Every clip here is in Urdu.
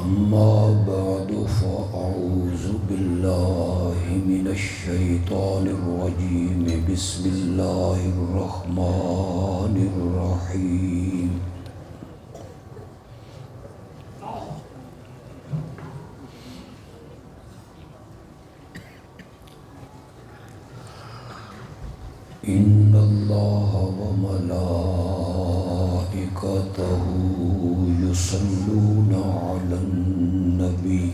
أما بعد فأعوذ بالله من الشيطان الرجيم بسم الله الرحمن الرحيم إن الله وملائكته يصلون على النبي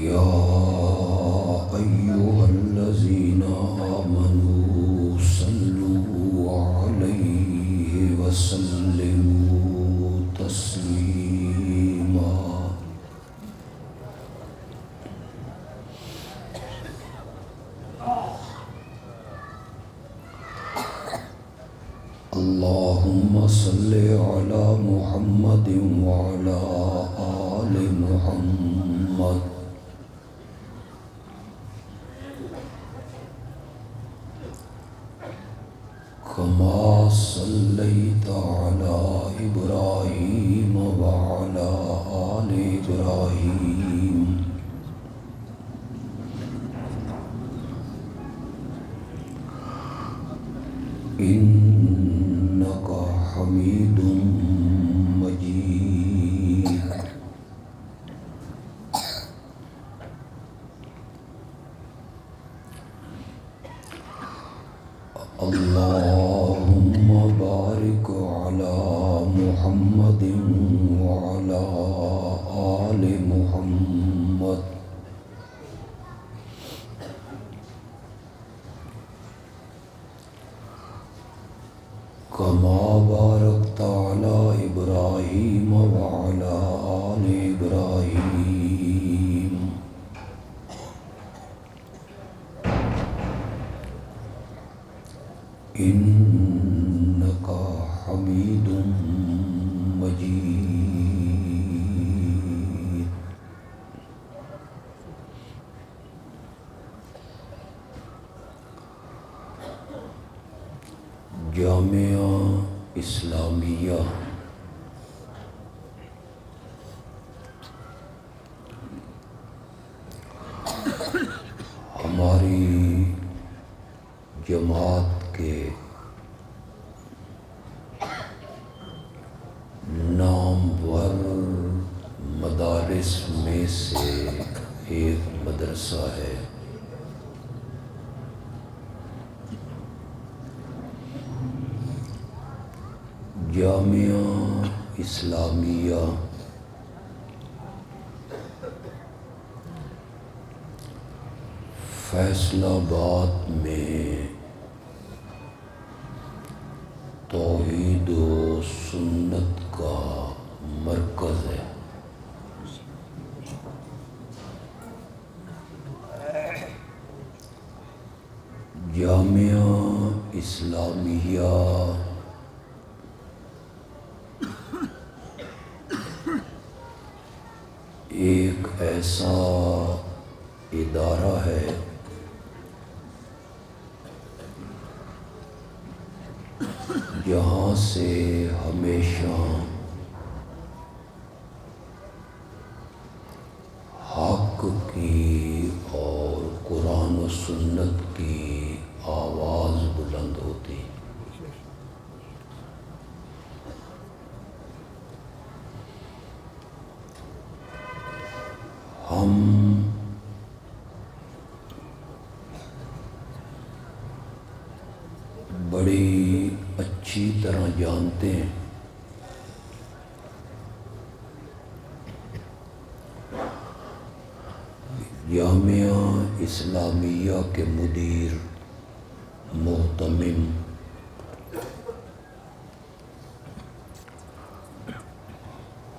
يا أيها الذين آمنوا صلوا عليه وسلموا تسليما اللهم صل على محمد وعلى آل محمد كما صليت على إبراهيم وعلى آل إبراهيم إنك حميد مجيد اللهم بارك على محمد وعلى آل محمد كما باركت على إبراهيم وعلى آل إبراهيم إنك حميد مجيد جامعہ اسلامیہ ہماری جماعت کے نامور مدارس میں سے ایک مدرسہ ہے۔ جامعہ اسلامیہ فیصل آباد میں توحید و سنت کا مرکز ہے۔ جامعہ اسلامیہ ایک ایسا ادارہ ہے جہاں سے ہمیشہ حق کی اور قرآن و سنت کی آواز بلند ہوتی۔ ہم بڑی اچھی طرح جانتے ہیں جامعہ اسلامیہ کے مدیر محتمم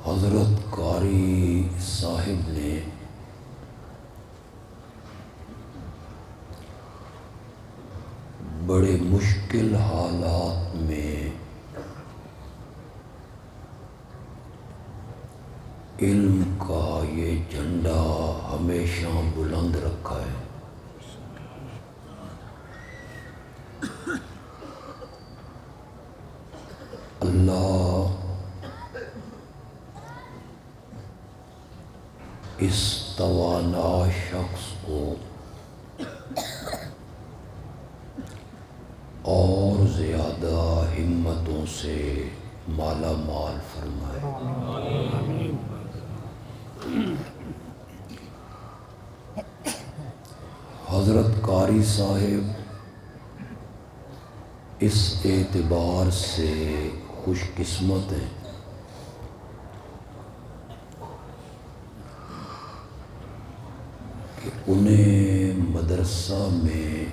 حضرت قاری صاحب نے بڑے مشکل حالات میں علم کا یہ جھنڈا ہمیشہ بلند رکھا ہے۔ اللہ اس توانا شخص کو اور زیادہ ہمتوں سے مالا مال فرمائے۔ حضرت قاری صاحب اس اعتبار سے خوش قسمت ہیں کہ انہیں مدرسہ میں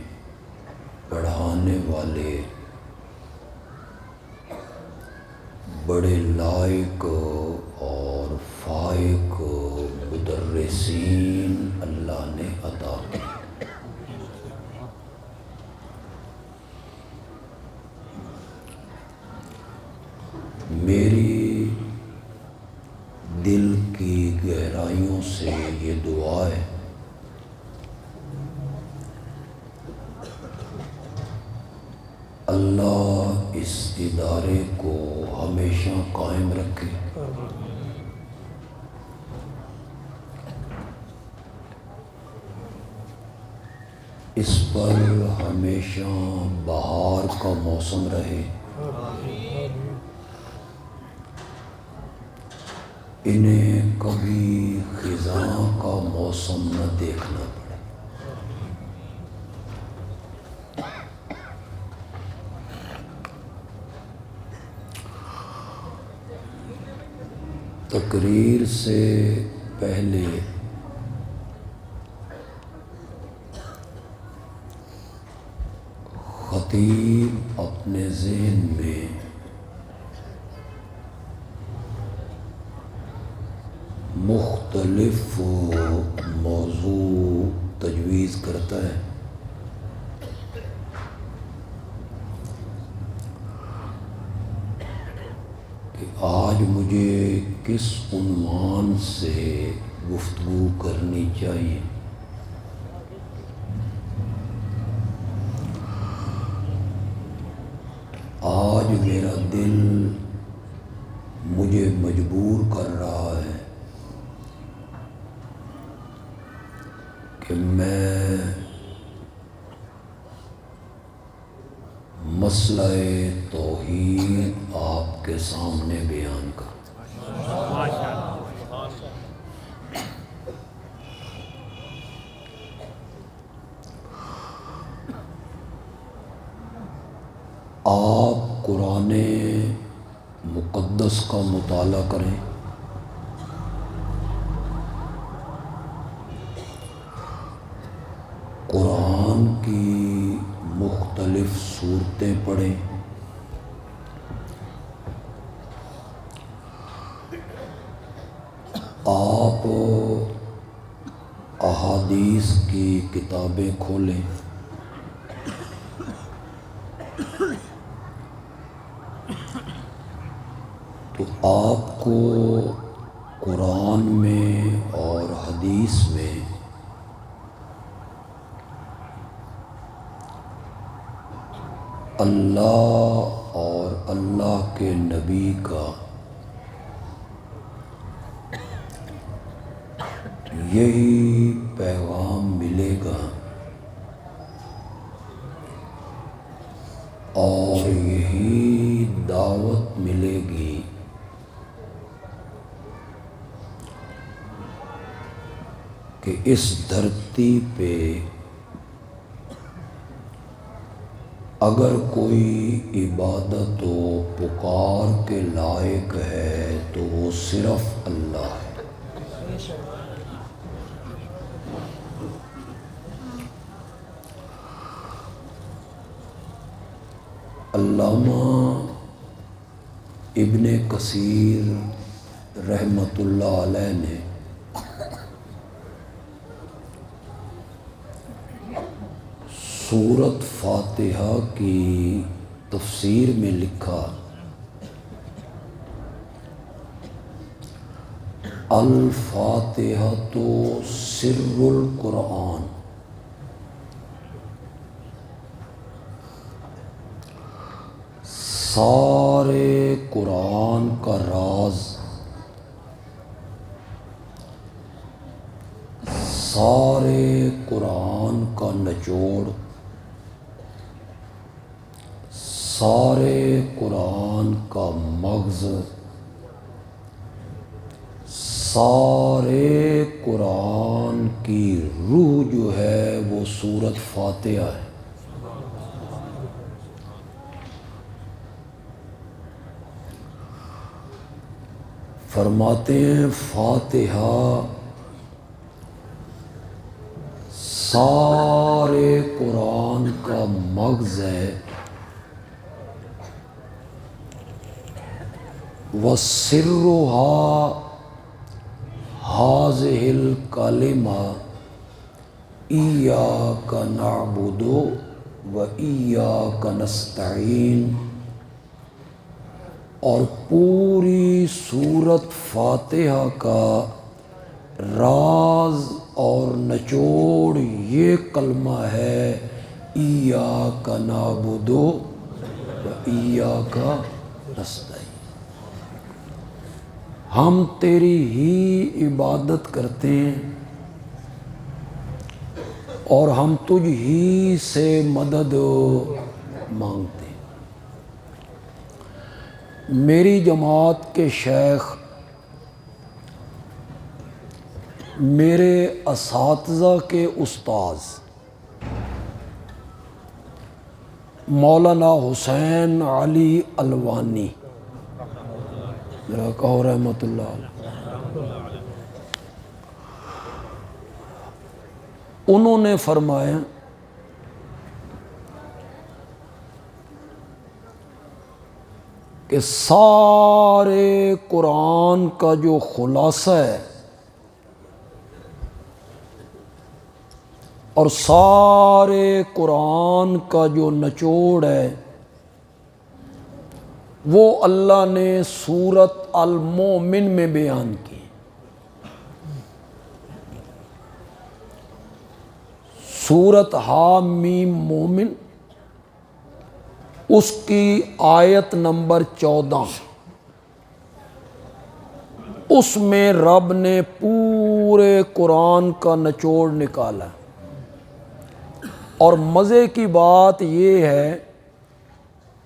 پڑھانے والے بڑے لائق اور فائق مدرسین اللہ نے عطا کی۔ میری دل کی گہرائیوں سے یہ دعا ہے اللہ اس ادارے کو ہمیشہ قائم رکھے، اس پر ہمیشہ بہار کا موسم رہے، انہیں کبھی خزاں کا موسم نہ دیکھنا پڑے۔ تقریر سے پہلے خطیب اپنے ذہن میں مختلف موضوع تجویز کرتا ہے کہ آج مجھے کس عنوان سے گفتگو کرنی چاہیے۔ آج میرا دل مجھے مجبور کر رہا ہے کہ میں مسئلہ توحید آپ کے سامنے بیان کروں۔ آپ قرآن مقدس کا مطالعہ کریں، قرآن کی مختلف صورتیں پڑھیں، آپ احادیث کی کتابیں کھولیں، تو آپ کو قرآن میں اور حدیث میں اللہ اور اللہ کے نبی کا یہی پیغام ملے گا اور یہی دعوت ملے گی کہ اس دھرتی پہ اگر کوئی عبادت و پکار کے لائق ہے تو وہ صرف اللہ ہے۔ علامہ ابن کثیر رحمۃ اللہ علیہ نے سورۃ فاتحہ کی تفسیر میں لکھا، الفاتحہ تو سر القرآن، سارے قرآن کا راز، سارے قرآن کا نچوڑ، سارے قرآن کا مغز، سارے قرآن کی روح جو ہے وہ سورۃ فاتحہ ہے۔ فرماتے ہیں فاتحہ سارے قرآن کا مغز ہے، وَسِرُّهَا هَٰذِهِ الْكَلِمَةُ إِيَّاكَ نَعْبُدُ وَإِيَّاكَ نَسْتَعِينُ، اور پوری سورۃ فاتحہ کا راز اور نچوڑ یہ کلمہ ہے، إِيَّاكَ نَعْبُدُ وَإِيَّاكَ نَسْتَعِينُ، ہم تیری ہی عبادت کرتے ہیں اور ہم تجھ ہی سے مدد مانگتے ہیں۔ میری جماعت کے شیخ، میرے اساتذہ کے استاذ مولانا حسین علی الوانی، ذرا کہو رحمۃ اللہ علیہ، انہوں نے فرمایا کہ سارے قرآن کا جو خلاصہ ہے اور سارے قرآن کا جو نچوڑ ہے وہ اللہ نے سورۃ المومن میں بیان کی۔ سورۃ حامیم مومن، اس کی آیت نمبر 14، اس میں رب نے پورے قرآن کا نچوڑ نکالا، اور مزے کی بات یہ ہے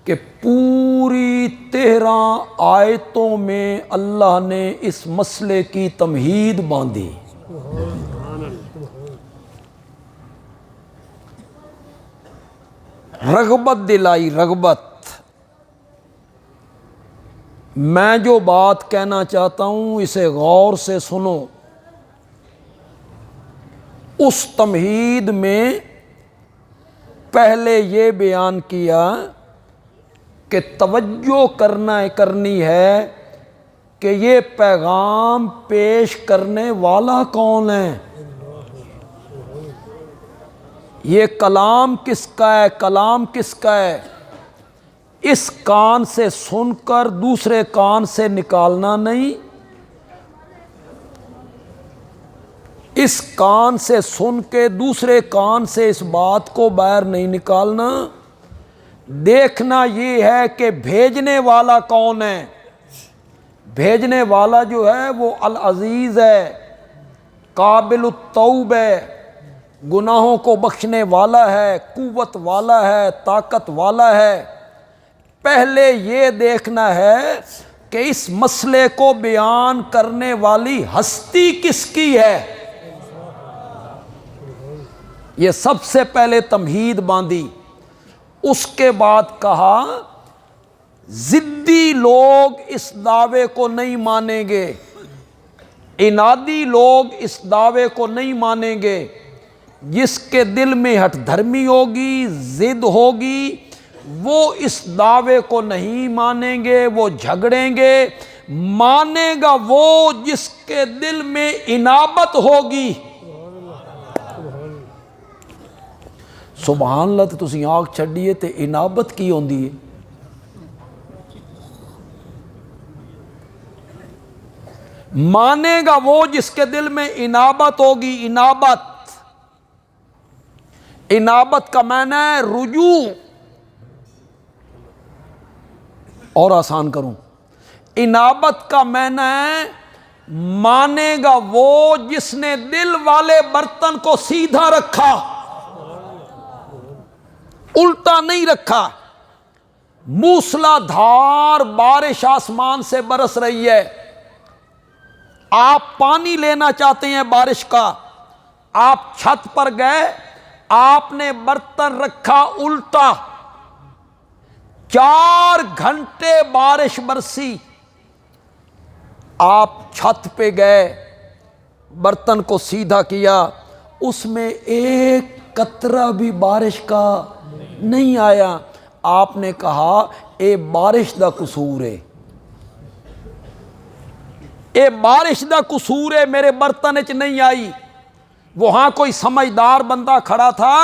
کہ پوری 13 آیتوں میں اللہ نے اس مسئلے کی تمہید باندھی۔ رغبت دلائی، رغبت۔ میں جو بات کہنا چاہتا ہوں اسے غور سے سنو۔ اس تمہید میں پہلے یہ بیان کیا کہ توجہ کرنی ہے کہ یہ پیغام پیش کرنے والا کون ہے، یہ کلام کس کا ہے، کلام کس کا ہے۔ اس کان سے سن کر دوسرے کان سے نکالنا نہیں، اس کان سے سن کے دوسرے کان سے اس بات کو باہر نہیں نکالنا۔ دیکھنا یہ ہے کہ بھیجنے والا کون ہے۔ بھیجنے والا جو ہے وہ العزیز ہے، قابل التوب ہے، گناہوں کو بخشنے والا ہے، قوت والا ہے، طاقت والا ہے۔ پہلے یہ دیکھنا ہے کہ اس مسئلے کو بیان کرنے والی ہستی کس کی ہے۔ یہ سب سے پہلے تمہید باندھی۔ اس کے بعد کہا ضدی لوگ اس دعوے کو نہیں مانیں گے، عنادی لوگ اس دعوے کو نہیں مانیں گے۔ جس کے دل میں ہٹ دھرمی ہوگی، ضد ہوگی، وہ اس دعوے کو نہیں مانیں گے، وہ جھگڑیں گے۔ مانے گا وہ جس کے دل میں انابت ہوگی۔ سبحان اللہ، تو تسی آنکھ چھڈیے تے انابت کی ہوندی ہے؟ مانے گا وہ جس کے دل میں انابت ہوگی۔ انابت، انابت کا معنی ہے رجوع، اور آسان کروں، انابت کا معنی ہے مانے گا وہ جس نے دل والے برتن کو سیدھا رکھا، الٹا نہیں رکھا۔ موسلا دھار بارش آسمان سے برس رہی ہے، آپ پانی لینا چاہتے ہیں بارش کا، آپ چھت پر گئے، آپ نے برتن رکھا الٹا، 4 گھنٹے بارش برسی، آپ چھت پہ گئے، برتن کو سیدھا کیا، اس میں ایک قطرہ بھی بارش کا نہیں آیا، آپ نے کہا اے بارش دا قصور ہے، اے بارش دا قصور ہے، میرے برتن وچ نہیں آئی۔ وہاں کوئی سمجھدار بندہ کھڑا تھا،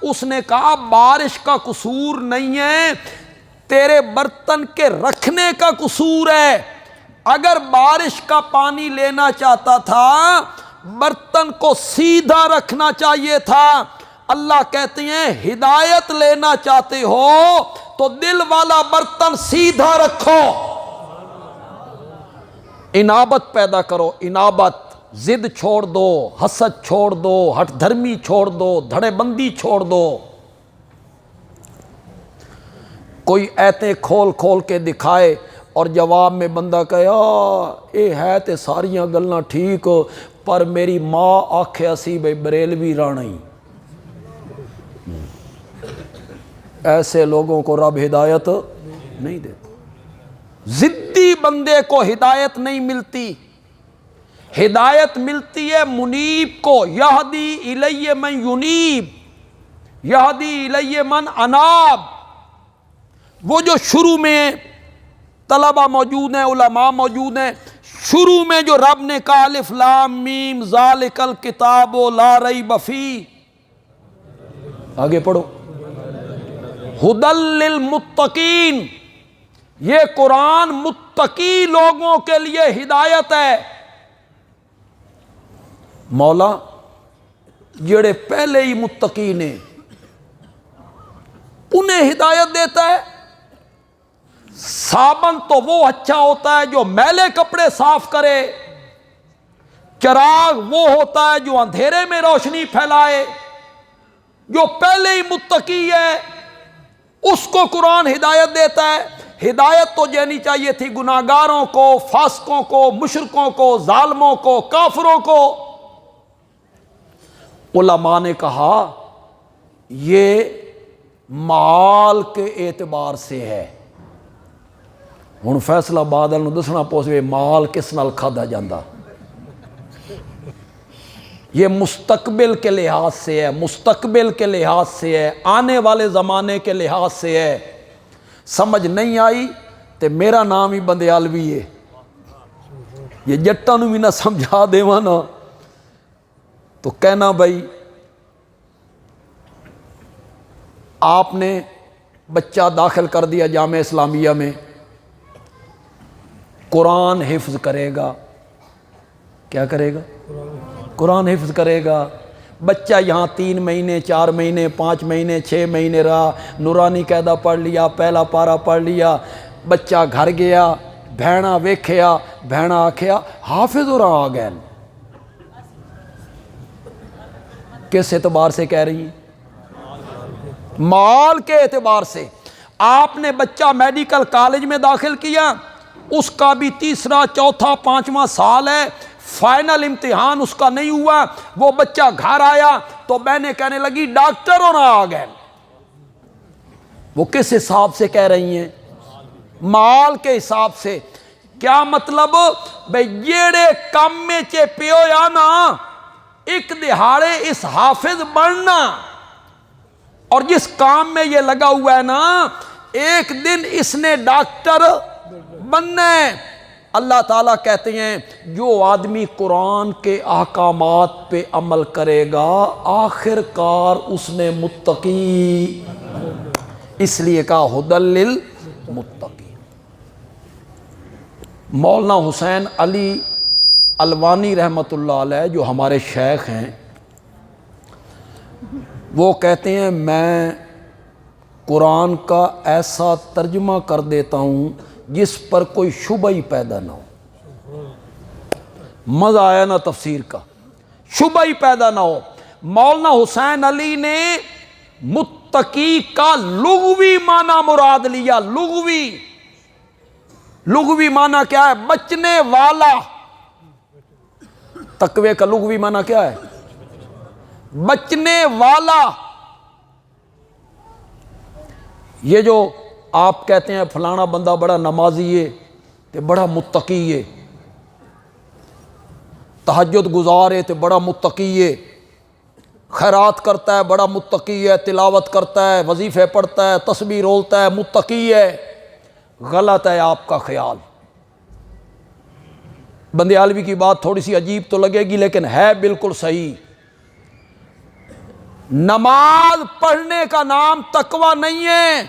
اس نے کہا بارش کا قصور نہیں ہے، تیرے برتن کے رکھنے کا قصور ہے، اگر بارش کا پانی لینا چاہتا تھا برتن کو سیدھا رکھنا چاہیے تھا۔ اللہ کہتے ہیں ہدایت لینا چاہتے ہو تو دل والا برتن سیدھا رکھو، انابت پیدا کرو، انابت، ضد چھوڑ دو، حسد چھوڑ دو، ہٹ دھرمی چھوڑ دو، دھڑے بندی چھوڑ دو۔ کوئی ایتیں کھول کھول کے دکھائے اور جواب میں بندہ کہے اے ہے تے ساریاں گلاں ٹھیک پر میری ماں آکھے اسی بھئی بریلوی رانائی، ایسے لوگوں کو رب ہدایت نہیں دیتا۔ ضدی بندے کو ہدایت نہیں ملتی، ہدایت ملتی ہے منیب کو، یہدی الی من ینیب، یہدی الی من اناب۔ وہ جو شروع میں طلبہ موجود ہیں، علماء موجود ہیں، شروع میں جو رب نے کہا الف لام میم ذالک الکتاب لا ریب فیہ، آگے پڑھو، ھدی للمتقین، یہ قرآن متقی لوگوں کے لیے ہدایت ہے۔ مولا جڑے پہلے ہی متقی نے انہیں ہدایت دیتا ہے۔ صابن تو وہ اچھا ہوتا ہے جو میلے کپڑے صاف کرے، چراغ وہ ہوتا ہے جو اندھیرے میں روشنی پھیلائے۔ جو پہلے ہی متقی ہے اس کو قرآن ہدایت دیتا ہے۔ ہدایت تو دینی چاہیے تھی گناہگاروں کو، فاسقوں کو، مشرکوں کو، ظالموں کو، کافروں کو۔ علماء نے کہا یہ مال کے اعتبار سے ہے۔ ہن فیصلہ بادل نو دسنا پوسے مال کس نال کھادا جاندا، یہ مستقبل کے لحاظ سے ہے، مستقبل کے لحاظ سے ہے، آنے والے زمانے کے لحاظ سے ہے۔ سمجھ نہیں آئی تے میرا نام ہی بندیالوی ہے، یہ جٹاں نو بھی نہ سمجھا دیواں نا تو کہنا بھائی آپ نے بچہ داخل کر دیا جامعہ اسلامیہ میں، قرآن حفظ کرے گا، کیا کرے گا؟ قرآن حفظ کرے گا۔ بچہ یہاں 3 مہینے 4 مہینے 5 مہینے 6 مہینے رہا، نورانی قاعدہ پڑھ لیا، پہلا پارہ پڑھ لیا، بچہ گھر گیا، بھیڑا ویکھیا، بھیڑا آکھیا حافظ ہو رہا آ گئے۔ کس اعتبار سے کہہ رہی ہیں؟ مال کے اعتبار سے۔ آپ نے بچہ میڈیکل کالج میں داخل کیا، اس کا بھی 3، 4، 5واں سال ہے، فائنل امتحان اس کا نہیں ہوا، وہ بچہ گھر آیا تو بہنیں کہنے لگی ڈاکٹر ہونا آ گئے۔ وہ کس حساب سے کہہ رہی ہیں؟ مال کے حساب سے۔ کیا مطلب؟ بھئی جیڑے کام میں چے پیو یا نا ایک دہاڑے اس حافظ بننا، اور جس کام میں یہ لگا ہوا ہے نا ایک دن اس نے ڈاکٹر بننا ہے۔ اللہ تعالیٰ کہتے ہیں جو آدمی قرآن کے احکامات پہ عمل کرے گا آخر کار اس نے متقی، اس لیے کہا ھدی للمتقین۔ مولانا حسین علی الوانی رحمۃ اللہ علیہ جو ہمارے شیخ ہیں، وہ کہتے ہیں میں قرآن کا ایسا ترجمہ کر دیتا ہوں جس پر کوئی شبہ ہی پیدا نہ ہو۔ مزہ آیا نا تفسیر کا؟ شبہ ہی پیدا نہ ہو۔ مولانا حسین علی نے متقی کا لغوی معنی مراد لیا۔ لغوی معنی کیا ہے؟ بچنے والا۔ تقوی کا لغوی معنی کیا ہے؟ بچنے والا۔ یہ جو آپ کہتے ہیں فلانا بندہ بڑا نمازی ہے تے بڑا متقی ہے، تہجد گزار ہے تے بڑا متقی ہے، خیرات کرتا ہے بڑا متقی ہے، تلاوت کرتا ہے، وظیفے پڑھتا ہے، تسبیح رولتا ہے، متقی ہے۔ غلط ہے آپ کا خیال۔ بندیالوی کی بات تھوڑی سی عجیب تو لگے گی لیکن ہے بالکل صحیح۔ نماز پڑھنے کا نام تقوی نہیں ہے،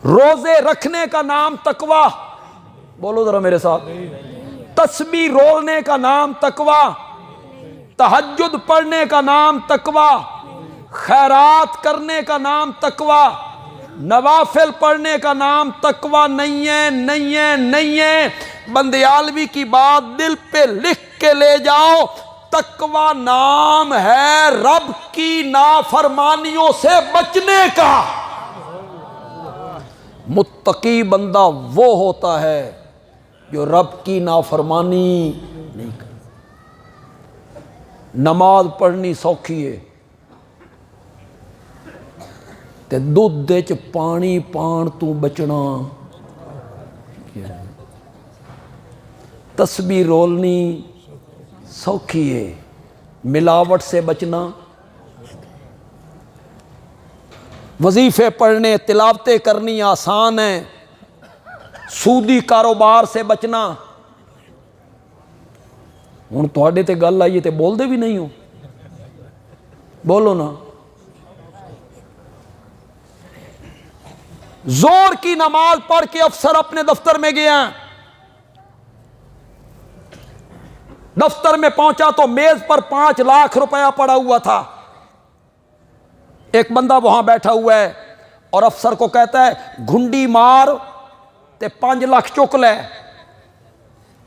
روزے رکھنے کا نام تقوی، بولو ذرا میرے ساتھ، تسبیح رولنے کا نام تقوی، تہجد پڑھنے کا نام تقوی، خیرات کرنے کا نام تقوی، نوافل پڑھنے کا نام تقوی نہیں ہے، نہیں ہے، نہیں ہے۔ بندیالوی کی بات دل پہ لکھ کے لے جاؤ، تقوی نام ہے رب کی نافرمانیوں سے بچنے کا۔ متقی بندہ وہ ہوتا ہے جو رب کی نافرمانی نہیں کرتا۔ نماز پڑھنی سوکھی ہے تے دودھ دے چ پانی پان تو بچنا، تسبیح رولنی سوکھی ہے، ملاوٹ سے بچنا، وظیفے پڑھنے تلاوتیں کرنی آسان ہے، سودی کاروبار سے بچنا۔ ہوں تھوڑے تے گل آئیے تے بول دے بھی نہیں ہو، بولو نا۔ زور کی نماز پڑھ کے افسر اپنے دفتر میں گیا، دفتر میں پہنچا تو میز پر 5 لاکھ روپیہ پڑا ہوا تھا۔ ایک بندہ وہاں بیٹھا ہوا ہے اور افسر کو کہتا ہے گھنڈی مار تے 5 لاکھ چک لے،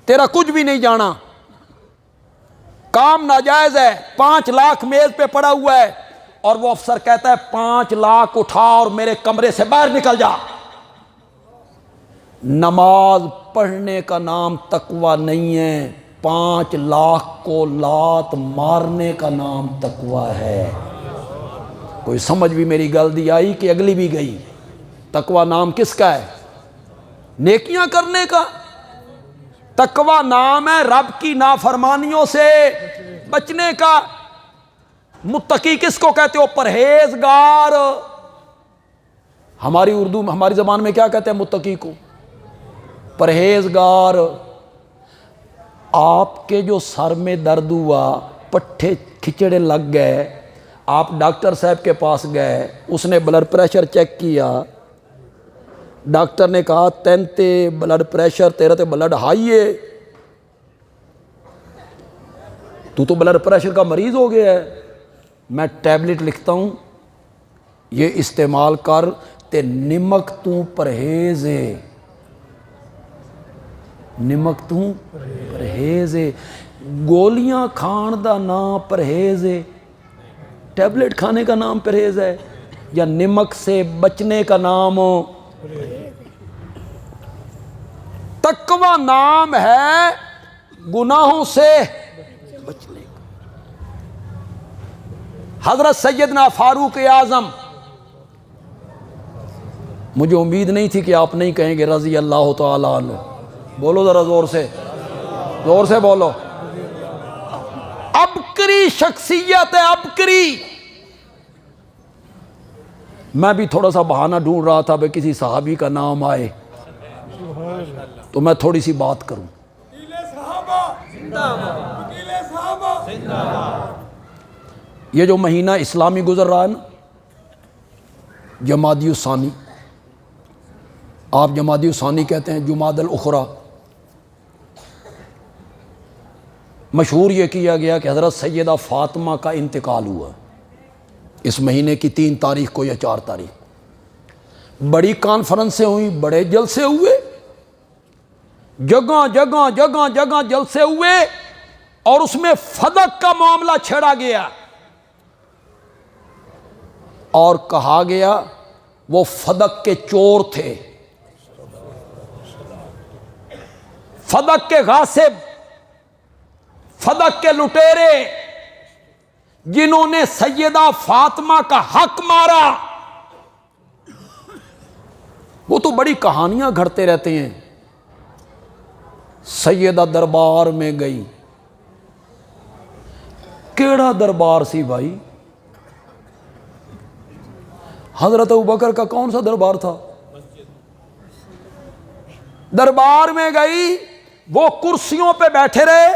تیرا کچھ بھی نہیں جانا، کام ناجائز ہے، 5 لاکھ میز پہ پڑا ہوا ہے۔ اور وہ افسر کہتا ہے 5 لاکھ اٹھا اور میرے کمرے سے باہر نکل جا۔ نماز پڑھنے کا نام تقوی نہیں ہے، 5 لاکھ کو لات مارنے کا نام تقوی ہے۔ کوئی سمجھ بھی میری گل دی آئی کہ اگلی بھی گئی؟ تقوی نام کس کا ہے؟ نیکیاں کرنے کا۔ تقوی نام ہے رب کی نافرمانیوں سے بچنے کا۔ متقی کس کو کہتے ہو؟ پرہیزگار۔ ہماری اردو میں، ہماری زبان میں کیا کہتے ہیں متقی کو؟ پرہیزگار۔ آپ کے جو سر میں درد ہوا، پٹھے کھچڑے لگ گئے، آپ ڈاکٹر صاحب کے پاس گئے، اس نے بلڈ پریشر چیک کیا، ڈاکٹر نے کہا تینتے بلڈ پریشر تیرا تے بلڈ ہائی ہے، تو بلڈ پریشر کا مریض ہو گیا ہے، میں ٹیبلٹ لکھتا ہوں یہ استعمال کر تے نمک تو پرہیز ہے، نمک تو پرہیز ہے۔ گولیاں کھان دا نام پرہیز ہے، ٹیبلٹ کھانے کا نام پرہیز ہے، یا نمک سے بچنے کا نام؟ تقوی نام ہے گناہوں سے بچنے کا۔ حضرت سیدنا فاروق اعظم، مجھے امید نہیں تھی کہ آپ نہیں کہیں گے رضی اللہ تعالی عنہ، بولو ذرا زور سے، زور سے بولو۔ عبقری شخصیت ہے، عبقری۔ میں بھی تھوڑا سا بہانہ ڈھونڈ رہا تھا بھئی کسی صحابی کا نام آئے تو میں تھوڑی سی بات کروں۔ یہ جو مہینہ اسلامی گزر رہا ہے نا، جمادی الثانی، آپ جمادی الثانی کہتے ہیں، جمادی الاخری، مشہور یہ کیا گیا کہ حضرت سیدہ فاطمہ کا انتقال ہوا، اس مہینے کی 3 تاریخ کو یا 4 تاریخ بڑی کانفرنسیں ہوئیں، بڑے جلسے ہوئے، جگہ جگہ جگہ جگہ جلسے ہوئے، اور اس میں فدق کا معاملہ چھیڑا گیا اور کہا گیا وہ فدق کے چور تھے، فدق کے غاصب، فدق کے لٹیرے، جنہوں نے سیدہ فاطمہ کا حق مارا۔ وہ تو بڑی کہانیاں گھڑتے رہتے ہیں۔ سیدہ دربار میں گئی، کیڑا دربار سی بھائی؟ حضرت ابوبکر کا کون سا دربار تھا؟ دربار میں گئی، وہ کرسیوں پہ بیٹھے رہے،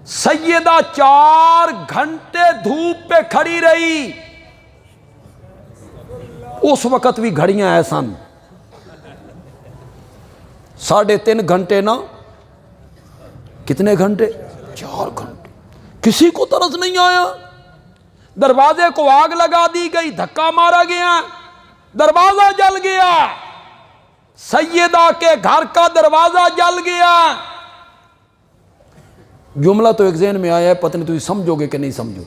سیدہ 4 گھنٹے دھوپ پہ کھڑی رہی۔ اس وقت بھی گھڑیاں ایسن 3.5 گھنٹے نا، کتنے گھنٹے؟ 4 گھنٹے۔ کسی کو ترس نہیں آیا؟ دروازے کو آگ لگا دی گئی، دھکا مارا گیا، دروازہ جل گیا، سیدہ کے گھر کا دروازہ جل گیا۔ جملہ تو ایک ذہن میں آیا ہے، پتہ نہیں تم سمجھو گے کہ نہیں سمجھو،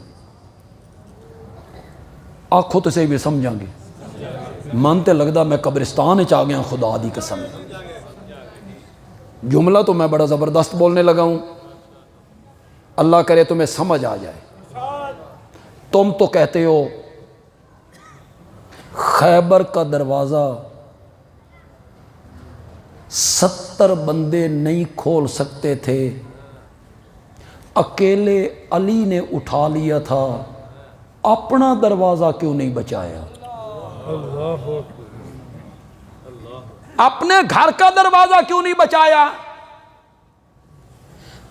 آنکھوں تو سے بھی سمجھاں گے، مانتے لگدا میں قبرستان چ آ گیا، خدا دی قسم۔ جملہ تو میں بڑا زبردست بولنے لگا ہوں، اللہ کرے تمہیں سمجھ آ جائے۔ تم تو کہتے ہو خیبر کا دروازہ 70 بندے نہیں کھول سکتے تھے، اکیلے علی نے اٹھا لیا تھا، اپنا دروازہ کیوں نہیں بچایا؟ اپنے گھر کا دروازہ کیوں نہیں بچایا؟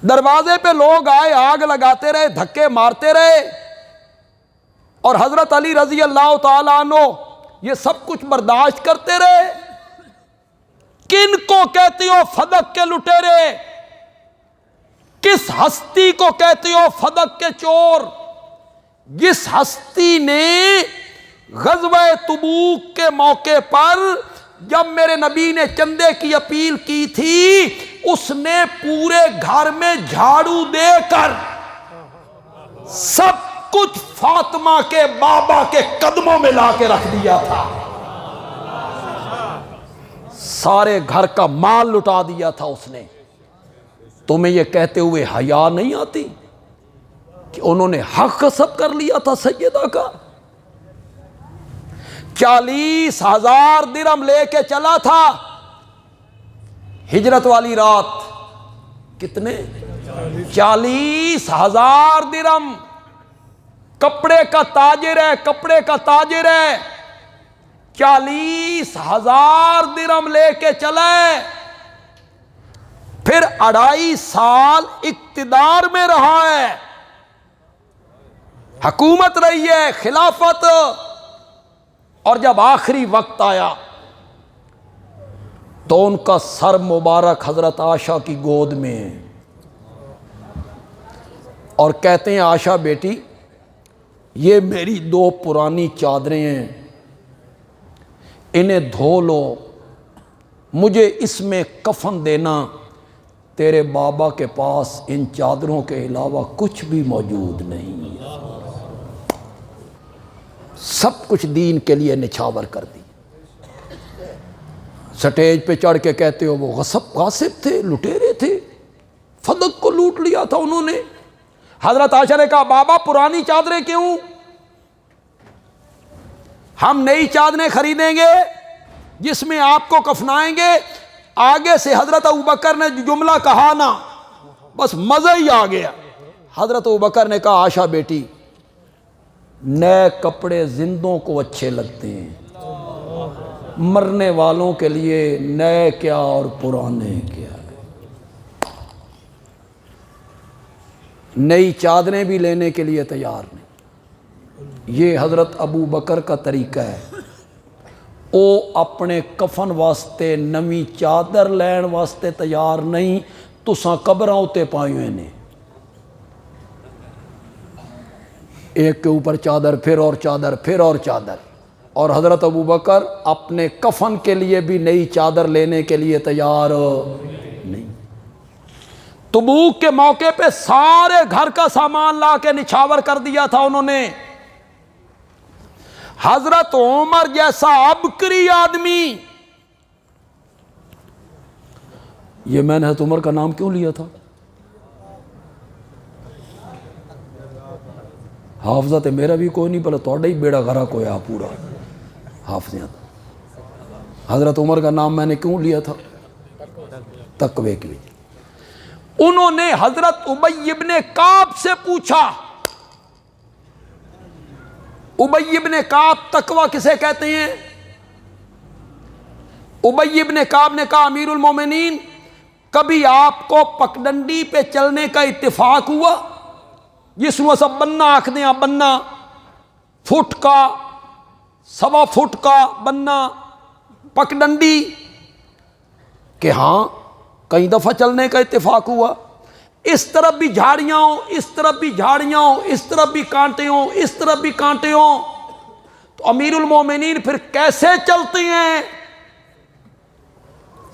دروازے پہ لوگ آئے، آگ لگاتے رہے، دھکے مارتے رہے، اور حضرت علی رضی اللہ تعالیٰ عنہ یہ سب کچھ برداشت کرتے رہے۔ کن کو کہتی ہو فدق کے لٹیرے؟ کس ہستی کو کہتی ہو فدق کے چور؟ جس ہستی نے غزوہ تبوک کے موقع پر جب میرے نبی نے چندے کی اپیل کی تھی، اس نے پورے گھر میں جھاڑو دے کر سب کچھ فاطمہ کے بابا کے قدموں میں لا کے رکھ دیا تھا، سارے گھر کا مال لٹا دیا تھا اس نے۔ تمہیں یہ کہتے ہوئے حیا نہیں آتی کہ انہوں نے حق غصب کر لیا تھا سیدہ کا؟ 40,000 درہم لے کے چلا تھا ہجرت والی رات۔ کتنے؟ 40,000 درہم۔ کپڑے کا تاجر ہے، کپڑے کا تاجر ہے، 40,000 درہم لے کے چلے، پھر 2.5 سال اقتدار میں رہا ہے، حکومت رہی ہے، خلافت، اور جب آخری وقت آیا تو ان کا سر مبارک حضرت عائشہ کی گود میں ہے، اور کہتے ہیں عائشہ بیٹی یہ میری 2 پرانی چادریں ہیں، انہیں دھو لو، مجھے اس میں کفن دینا، تیرے بابا کے پاس ان چادروں کے علاوہ کچھ بھی موجود نہیں ہے۔ سب کچھ دین کے لیے نچھاور کر دی۔ سٹیج پہ چڑھ کے کہتے ہو وہ غاصب تھے، لٹیرے تھے، فدق کو لوٹ لیا تھا انہوں نے۔ حضرت عائشہ نے کہا بابا پرانی چادریں کیوں؟ ہم نئی چادریں خریدیں گے جس میں آپ کو کفنائیں گے۔ آگے سے حضرت ابوبکر نے جملہ کہا نا، بس مزہ ہی آ گیا۔ حضرت ابوبکر نے کہا عائشہ بیٹی نئے کپڑے زندوں کو اچھے لگتے ہیں، مرنے والوں کے لیے نئے کیا اور پرانے کیا۔ نئی چادریں بھی لینے کے لیے تیار نہیں۔ یہ حضرت ابو بکر کا طریقہ ہے، او اپنے کفن واسطے نمی چادر لین واسطے تیار نہیں، تساں قبراں اتے پائیوں نے۔ ایک کے اوپر چادر، پھر اور چادر، پھر اور چادر، اور حضرت ابوبکر اپنے کفن کے لیے بھی نئی چادر لینے کے لیے تیار نہیں۔ تبوک کے موقع پہ سارے گھر کا سامان لا کے نچھاور کر دیا تھا انہوں نے۔ حضرت عمر جیسا عبقری آدمی، یہ میں نے حضرت عمر کا نام کیوں لیا تھا؟ حافظہ تے میرا بھی کوئی نہیں، بلے توڑا ہی بیڑا گھرا کوئی آ پورا حافظیات۔ حضرت عمر کا نام میں نے کیوں لیا تھا؟ تقوی کے لیے۔ انہوں نے حضرت ابی ابن کعب سے پوچھا، ابی ابن کعب تقوی کسے کہتے ہیں؟ ابی ابن کعب نے کہا امیر المومنین کبھی آپ کو پگڈنڈی پہ چلنے کا اتفاق ہوا؟ جس میں سب بننا آکھ دیں، بننا فٹ کا، 1.25 فٹ کا بننا پگڈنڈی، کہ ہاں کئی دفعہ چلنے کا اتفاق ہوا۔ اس طرف بھی جھاڑیاں ہوں، اس طرف بھی جھاڑیاں ہوں، اس طرف بھی کانٹے ہوں، اس طرف بھی کانٹے ہوں، تو امیر المومنین پھر کیسے چلتے ہیں؟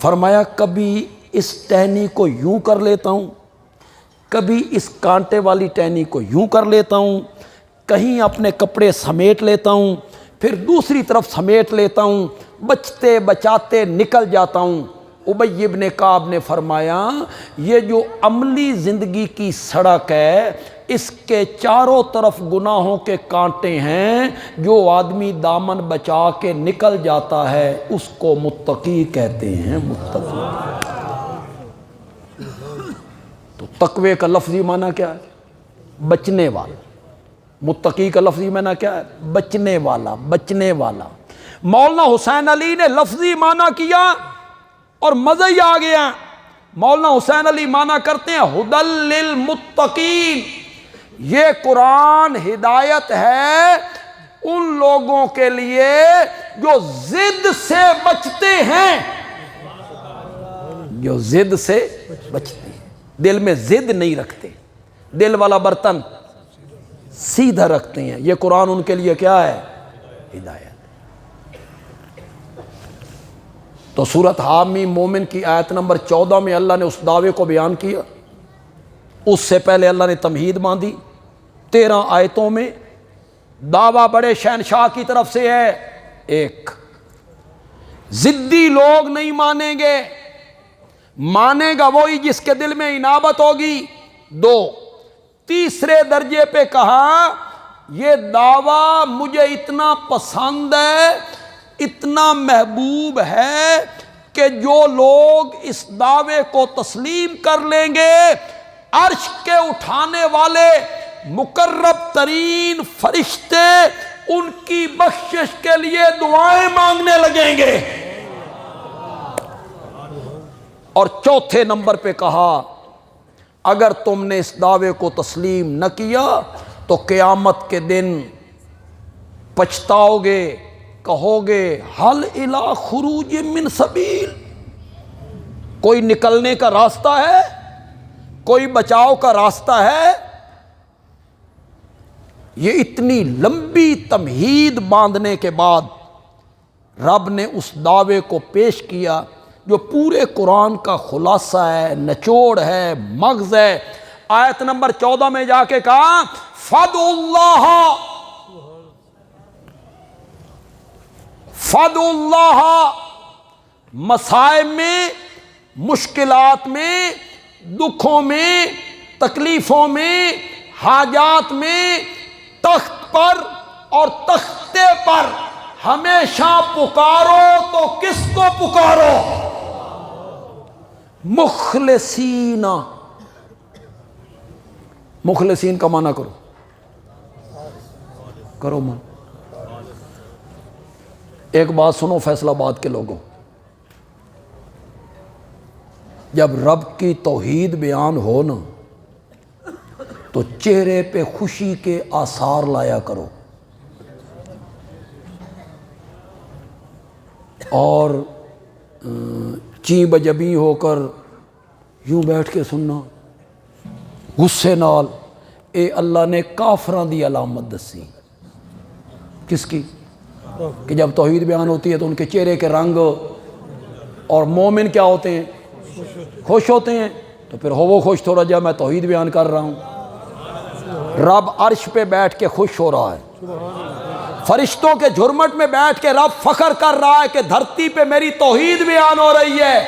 فرمایا کبھی اس ٹہنی کو یوں کر لیتا ہوں، کبھی اس کانٹے والی ٹہنی کو یوں کر لیتا ہوں، کہیں اپنے کپڑے سمیٹ لیتا ہوں، پھر دوسری طرف سمیٹ لیتا ہوں، بچتے بچاتے نکل جاتا ہوں۔ ابی ابن کعب نے فرمایا یہ جو عملی زندگی کی سڑک ہے اس کے چاروں طرف گناہوں کے کانٹے ہیں، جو آدمی دامن بچا کے نکل جاتا ہے اس کو متقی کہتے ہیں، متقی۔ تو تقوی کا لفظی معنی کیا ہے؟ بچنے والا۔ متقی کا لفظی معنی کیا ہے؟ بچنے والا، بچنے والا۔ مولانا حسین علی نے لفظی معنی کیا اور مزہ ہی آ گیا۔ مولانا حسین علی معنی کرتے ہیں ہدی للمتقین، یہ قرآن ہدایت ہے ان لوگوں کے لیے جو ضد سے بچتے ہیں، جو ضد سے بچتے ہیں، دل میں ضد نہیں رکھتے، دل والا برتن سیدھا رکھتے ہیں، یہ قرآن ان کے لیے کیا ہے؟ ہدایت۔ تو سورۃ حامیم مومن کی آیت نمبر 14 میں اللہ نے اس دعوے کو بیان کیا، اس سے پہلے اللہ نے تمہید باندھی 13 آیتوں میں۔ دعویٰ بڑے شہنشاہ کی طرف سے ہے، ایک ضدی لوگ نہیں مانیں گے، مانے گا وہی جس کے دل میں انابت ہوگی، 2۔ تیسرے درجے پہ کہا یہ دعویٰ مجھے اتنا پسند ہے، اتنا محبوب ہے کہ جو لوگ اس دعوے کو تسلیم کر لیں گے عرش کے اٹھانے والے مقرب ترین فرشتے ان کی بخشش کے لیے دعائیں مانگنے لگیں گے۔ اور چوتھے نمبر پہ کہا اگر تم نے اس دعوے کو تسلیم نہ کیا تو قیامت کے دن پچھتاؤ گے، کہو گے حل الی خروج من سبیل، کوئی نکلنے کا راستہ ہے، کوئی بچاؤ کا راستہ ہے؟ یہ اتنی لمبی تمہید باندھنے کے بعد رب نے اس دعوے کو پیش کیا جو پورے قرآن کا خلاصہ ہے، نچوڑ ہے، مغز ہے۔ آیت نمبر 14 میں جا کے کہا فَادْعُوا اللَّهَ، فَادْعُوا اللَّهَ، مصائب میں، مشکلات میں، دکھوں میں، تکلیفوں میں، حاجات میں، تخت پر اور تختے پر ہمیشہ پکارو تو کس کو پکارو؟ مخلصین۔ مخلصین کا معنی کرو من۔ ایک بات سنو فیصل آباد کے لوگوں، جب رب کی توحید بیان ہو نا تو چہرے پہ خوشی کے آثار لایا کرو، اور چیں بجبیں ہو کر یوں بیٹھ کے سننا غصے نال اے اللہ نے کافران دی علامت دسی. کس کی؟ کہ جب توحید بیان ہوتی ہے تو ان کے چہرے کے رنگ، اور مومن کیا ہوتے ہیں؟ خوش ہوتے ہیں. تو پھر ہو وہ خوش تھوڑا جب میں توحید بیان کر رہا ہوں. رب عرش پہ بیٹھ کے خوش ہو رہا ہے، فرشتوں کے جھرمٹ میں بیٹھ کے رب فخر کر رہا ہے کہ دھرتی پہ میری توحید بیان ہو رہی ہے.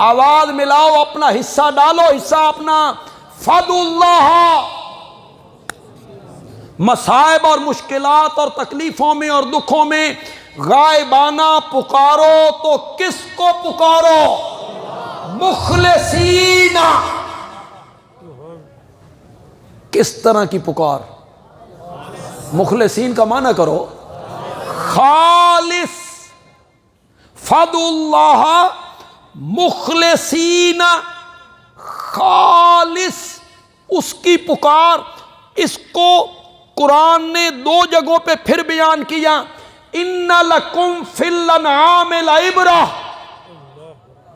آواز ملاؤ، اپنا حصہ ڈالو، حصہ اپنا. فَادْعُوا اللَّهَ، مصائب اور مشکلات اور تکلیفوں میں اور دکھوں میں غائبانہ پکارو. تو کس کو پکارو؟ مخلصین. کس طرح کی پکار؟ مخلصین کا معنی کرو خالص. فَادْعُوا اللَّهَ مخلصین، خالص اس کی پکار. اس کو قرآن نے 2 جگہوں پہ پھر بیان کیا. ان لکم فی الانعام لعبرہ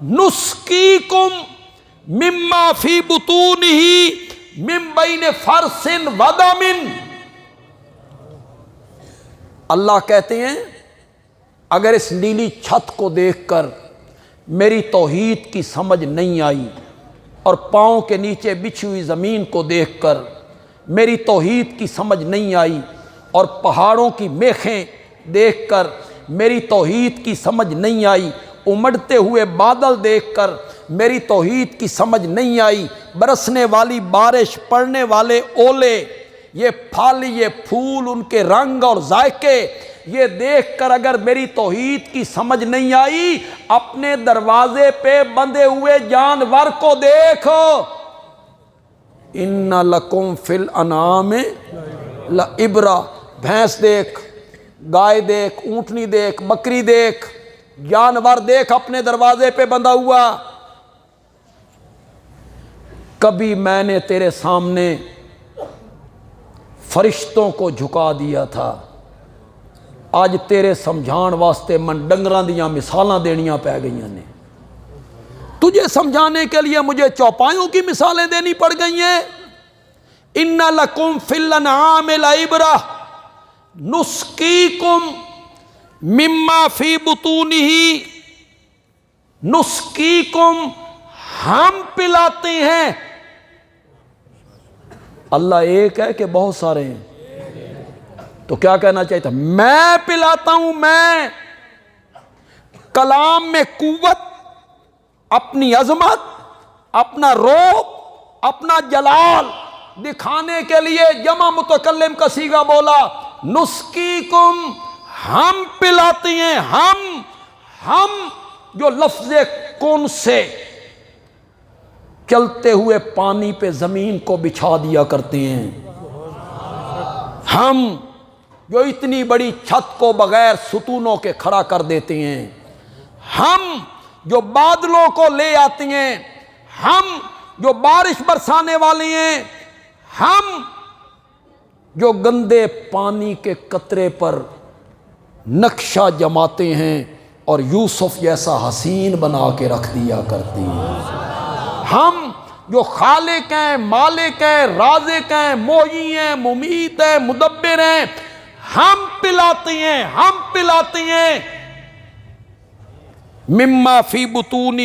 نسقیکم مما فی بطونہ من بین فرث ودم. اللہ کہتے ہیں اگر اس نیلی چھت کو دیکھ کر میری توحید کی سمجھ نہیں آئی، اور پاؤں کے نیچے بچھی ہوئی زمین کو دیکھ کر میری توحید کی سمجھ نہیں آئی، اور پہاڑوں کی میخیں دیکھ کر میری توحید کی سمجھ نہیں آئی، امڑتے ہوئے بادل دیکھ کر میری توحید کی سمجھ نہیں آئی، برسنے والی بارش، پڑنے والے اولے، یہ پھل، یہ پھول، ان کے رنگ اور ذائقے، یہ دیکھ کر اگر میری توحید کی سمجھ نہیں آئی، اپنے دروازے پہ بندھے ہوئے جانور کو دیکھو. ان لکم فی الانعام لعبرہ. بھینس دیکھ، گائے دیکھ، اونٹنی دیکھ، بکری دیکھ، جانور دیکھ اپنے دروازے پہ بندھا ہوا. کبھی میں نے تیرے سامنے فرشتوں کو جھکا دیا تھا، آج تیرے سمجھان واسطے من ڈنگراں دیاں مثالاں دینیاں پہ گئیاں نے. تجھے سمجھانے کے لیے مجھے چوپایوں کی مثالیں دینی پڑ گئی ہیں. ان لکم فی الانعام لعبرہ نسقیکم مما فی بطونہ. نسقیکم ہم پلاتے ہیں. اللہ ایک ہے کہ بہت سارے ہیں؟ تو کیا کہنا چاہیے تھا؟ میں پلاتا ہوں. میں کلام میں قوت، اپنی عظمت، اپنا روب، اپنا جلال دکھانے کے لیے جمع متکلم کا صیغہ بولا. نسقیکم ہم پلاتے ہیں. ہم جو لفظ کن سے چلتے ہوئے پانی پہ زمین کو بچھا دیا کرتے ہیں، ہم جو اتنی بڑی چھت کو بغیر ستونوں کے کھڑا کر دیتے ہیں، ہم جو بادلوں کو لے آتے ہیں، ہم جو بارش برسانے والے ہیں، ہم جو گندے پانی کے قطرے پر نقشہ جماتے ہیں اور یوسف جیسا حسین بنا کے رکھ دیا کرتے ہیں. ہم جو خالق ہیں، مالک ہیں، رازق ہیں، محیی ہیں، ممیت ہیں، مدبر ہیں، ہم پلاتے ہیں. ہم پلاتے ہیں. مما فی بطونہ،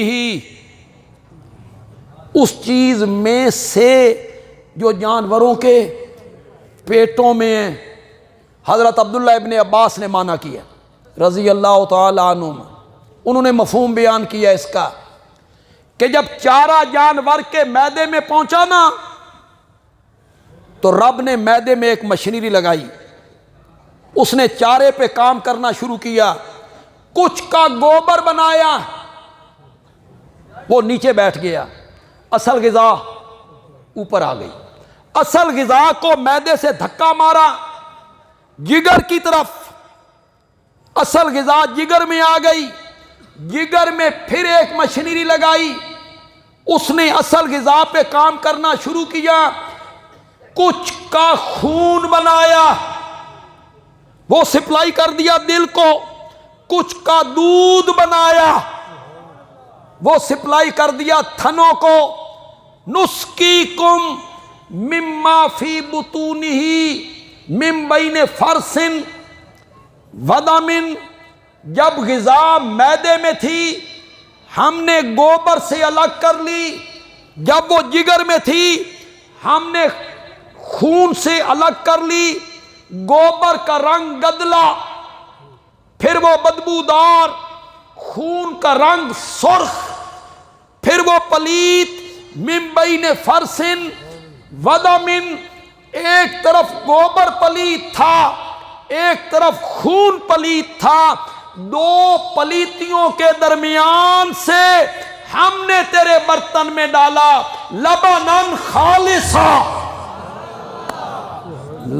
اس چیز میں سے جو جانوروں کے پیٹوں میں ہیں. حضرت عبداللہ ابن عباس نے معنی کیا رضی اللہ تعالی عنہ، انہوں نے مفہوم بیان کیا اس کا کہ جب چارہ جانور کے میدے میں پہنچا نا تو رب نے میدے میں ایک مشینری لگائی، اس نے چارے پہ کام کرنا شروع کیا. کچھ کا گوبر بنایا، وہ نیچے بیٹھ گیا، اصل غذا اوپر آ گئی. اصل غذا کو میدے سے دھکا مارا جگر کی طرف، اصل غذا جگر میں آ گئی. جگر میں پھر ایک مشینری لگائی، اس نے اصل غذا پہ کام کرنا شروع کیا. کچھ کا خون بنایا، وہ سپلائی کر دیا دل کو. کچھ کا دودھ بنایا، وہ سپلائی کر دیا تھنوں کو. نسقیکم مما فی بطونہ من بین فرسن ودمن، جب غذا معدے میں تھی ہم نے گوبر سے الگ کر لی، جب وہ جگر میں تھی ہم نے خون سے الگ کر لی، گوبر کا رنگ گدلا، پھر وہ بدبودار، خون کا رنگ سرخ، پھر وہ پلیت، من بین فرسن ودمن، ایک طرف گوبر پلیت تھا ایک طرف خون پلیت تھا، دو پلیتیوں کے درمیان سے ہم نے تیرے برتن میں ڈالا لبنن خالصا،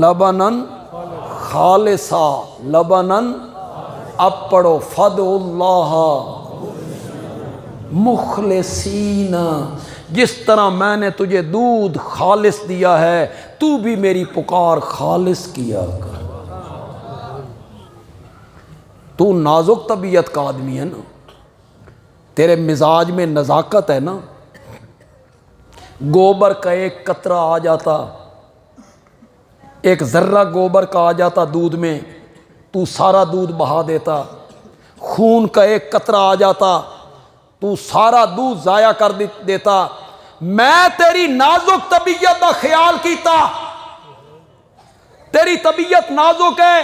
لبنن خالصا، لبنن، اب پڑھو فدعوا اللہ مخلصین، جس طرح میں نے تجھے دودھ خالص دیا ہے تو بھی میری پکار خالص کیا کر۔ تو نازک طبیعت کا آدمی ہے نا، تیرے مزاج میں نزاکت ہے نا، گوبر کا ایک قطرہ آ جاتا، ایک ذرہ گوبر کا آ جاتا دودھ میں تو سارا دودھ بہا دیتا، خون کا ایک قطرہ آ جاتا تو سارا دودھ ضائع کر دیتا۔ میں تیری نازک طبیعت کا خیال کیتا، تیری طبیعت نازک ہے،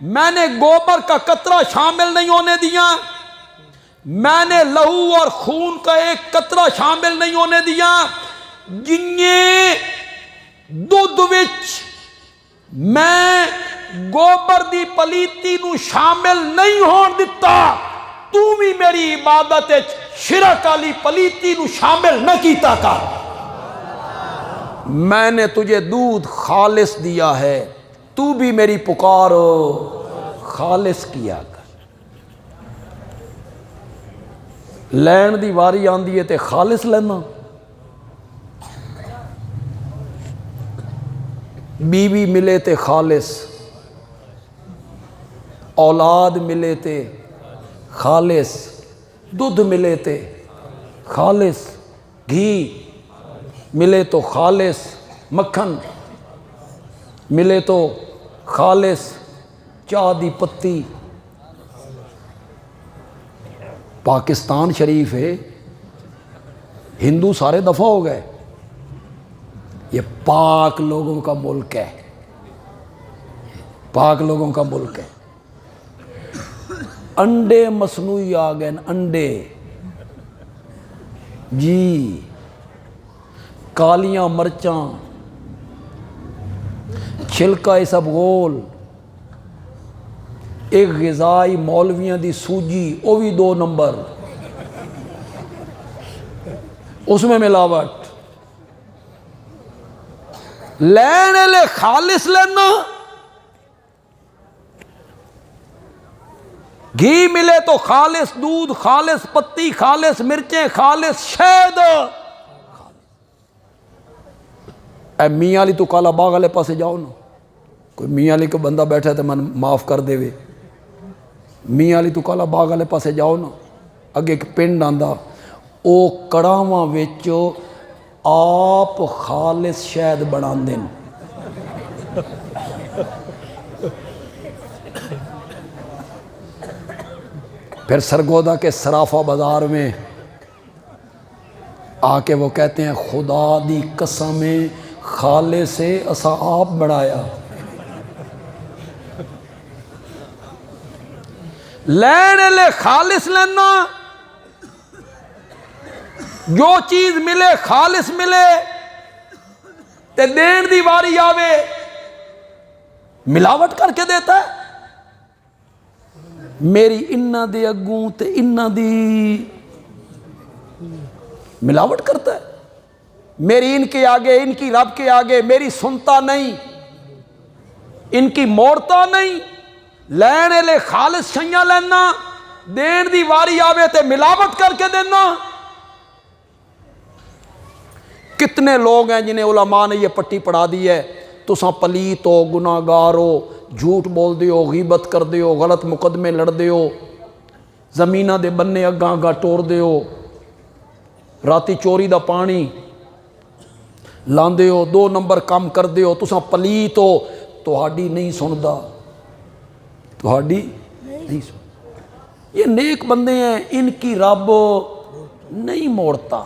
میں نے گوبر کا قطرہ شامل نہیں ہونے دیا، میں نے لہو اور خون کا ایک قطرہ شامل نہیں ہونے دیا، جنہیں دودھ وچ میں گوبر دی پلیتی نو شامل نہیں ہون دتا، تو بھی میری عبادت شرک والی پلیتی نو شامل نہ کیتا کر۔ میں نے تجھے دودھ خالص دیا ہے تو بھی میری پکار خالص کیا کر۔ لین دی واری آندی ہے تے خالص لینا، بیوی ملے تے خالص، اولاد ملے تے خالص، دودھ ملے تے خالص، گھی ملے تو خالص، مکھن ملے تو خالص، چاہ دی پتی۔ پاکستان شریف ہے، ہندو سارے دفع ہو گئے، یہ پاک لوگوں کا ملک ہے، پاک لوگوں کا ملک ہے۔ انڈے مصنوعی آ گئے، انڈے جی، کالیاں مرچاں، چھلکا اسبغول، ایک غذائی مولویاں دی سوجی وہ بھی 2 نمبر، اس میں ملاوٹ۔ لینے لے خالص لینا، گھی ملے تو خالص، دودھ خالص، پتی خالص، مرچیں خالص، شہد۔ اے میاں علی تو کالا باغ والے پاسے جاؤ نا، کوئی میاں علی کو بندہ بیٹھا ہے تو من معاف کر دے وے، میاں علی تو کالا باغ والے پاسے جاؤ نا، اگے ایک پنڈ آندا، او کڑاواں وچ آپ خالص شہد بنا دین، پھر سرگودا کے سرافہ بازار میں آ کے وہ کہتے ہیں خدا دی قسم خالص سے اسا آپ بڑھایا۔ لینے لے خالص لینا، جو چیز ملے خالص ملے، تے دین دی واری آوے ملاوٹ کر کے دیتا ہے۔ میری انہ دے اگوں تے انہ دی ملاوٹ کرتا ہے، میری ان کے آگے ان کی رب کے آگے میری سنتا نہیں، ان کی موڑتا نہیں۔ لینے لے خالص شیاں لینا، دین دی واری آوے تے ملاوٹ کر کے دینا۔ کتنے لوگ ہیں جنہیں علماء نے یہ پٹی پڑھا دی ہے، تساں پلیت ہو، گناہگار ہو، جھوٹ بول دیو، غیبت کر دیو، غلط مقدمے لڑ دیو، زمینہ دے بننے اگاں ٹور دیو، راتی چوری دا پانی، ਲਾਂਦੇ ਹੋ, 2 ਨੰਬਰ ਕੰਮ ਕਰਦੇ ਹੋ, ਤੁਸੀਂ ਪਲੀਤ ਹੋ, ਤੁਹਾਡੀ ਨਹੀਂ ਸੁਣਦਾ, ਤੁਹਾਡੀ نہیں سن. یہ نیک بندے ہیں، ان کی رب نہیں موڑتا.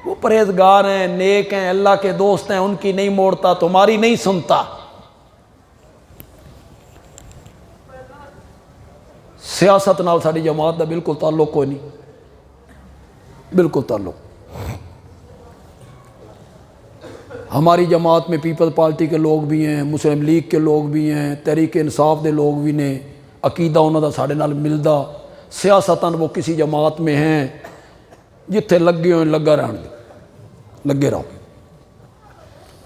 وہ پرہیزگار ہیں، نیک ہیں، اللہ کے دوست ہیں، ان کی نہیں موڑتا، تمہاری نہیں سنتا. سیاست نال ساری جماعت دا بالکل تعلق کوئی نہیں، بالکل تعلق. ہماری جماعت میں پیپل پارٹی کے لوگ بھی ہیں، مسلم لیگ کے لوگ بھی ہیں، تحریک انصاف دے لوگ بھی نے، عقیدہ انہوں دا ساڑھے نال ملدا. سیاستاً وہ کسی جماعت میں ہیں، جتھے لگے ہوئے لگا رہن گے، لگے رہو.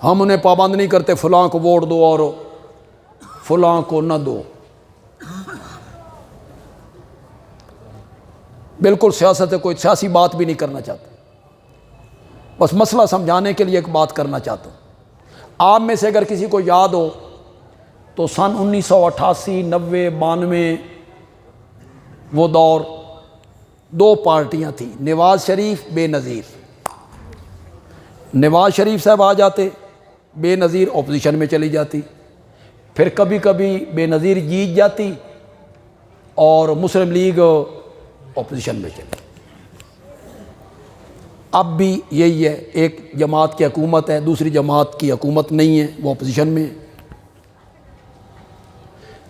ہم انہیں پابند نہیں کرتے فلاں کو ووٹ دو اور فلاں کو نہ دو. بالکل سیاست ہے، کوئی سیاسی بات بھی نہیں کرنا چاہتا، بس مسئلہ سمجھانے کے لیے ایک بات کرنا چاہتا ہوں. آپ میں سے اگر کسی کو یاد ہو تو سن 1988 90 92 وہ دور 2 پارٹیاں تھیں، نواز شریف بے نظیر. نواز شریف صاحب آ جاتے، بے نظیر اپوزیشن میں چلی جاتی، پھر کبھی کبھی بے نظیر جیت جاتی اور مسلم لیگ اپوزیشن میں چلی. اب بھی یہی ہے، ایک جماعت کی حکومت ہے، دوسری جماعت کی حکومت نہیں ہے، وہ اپوزیشن میں ہے.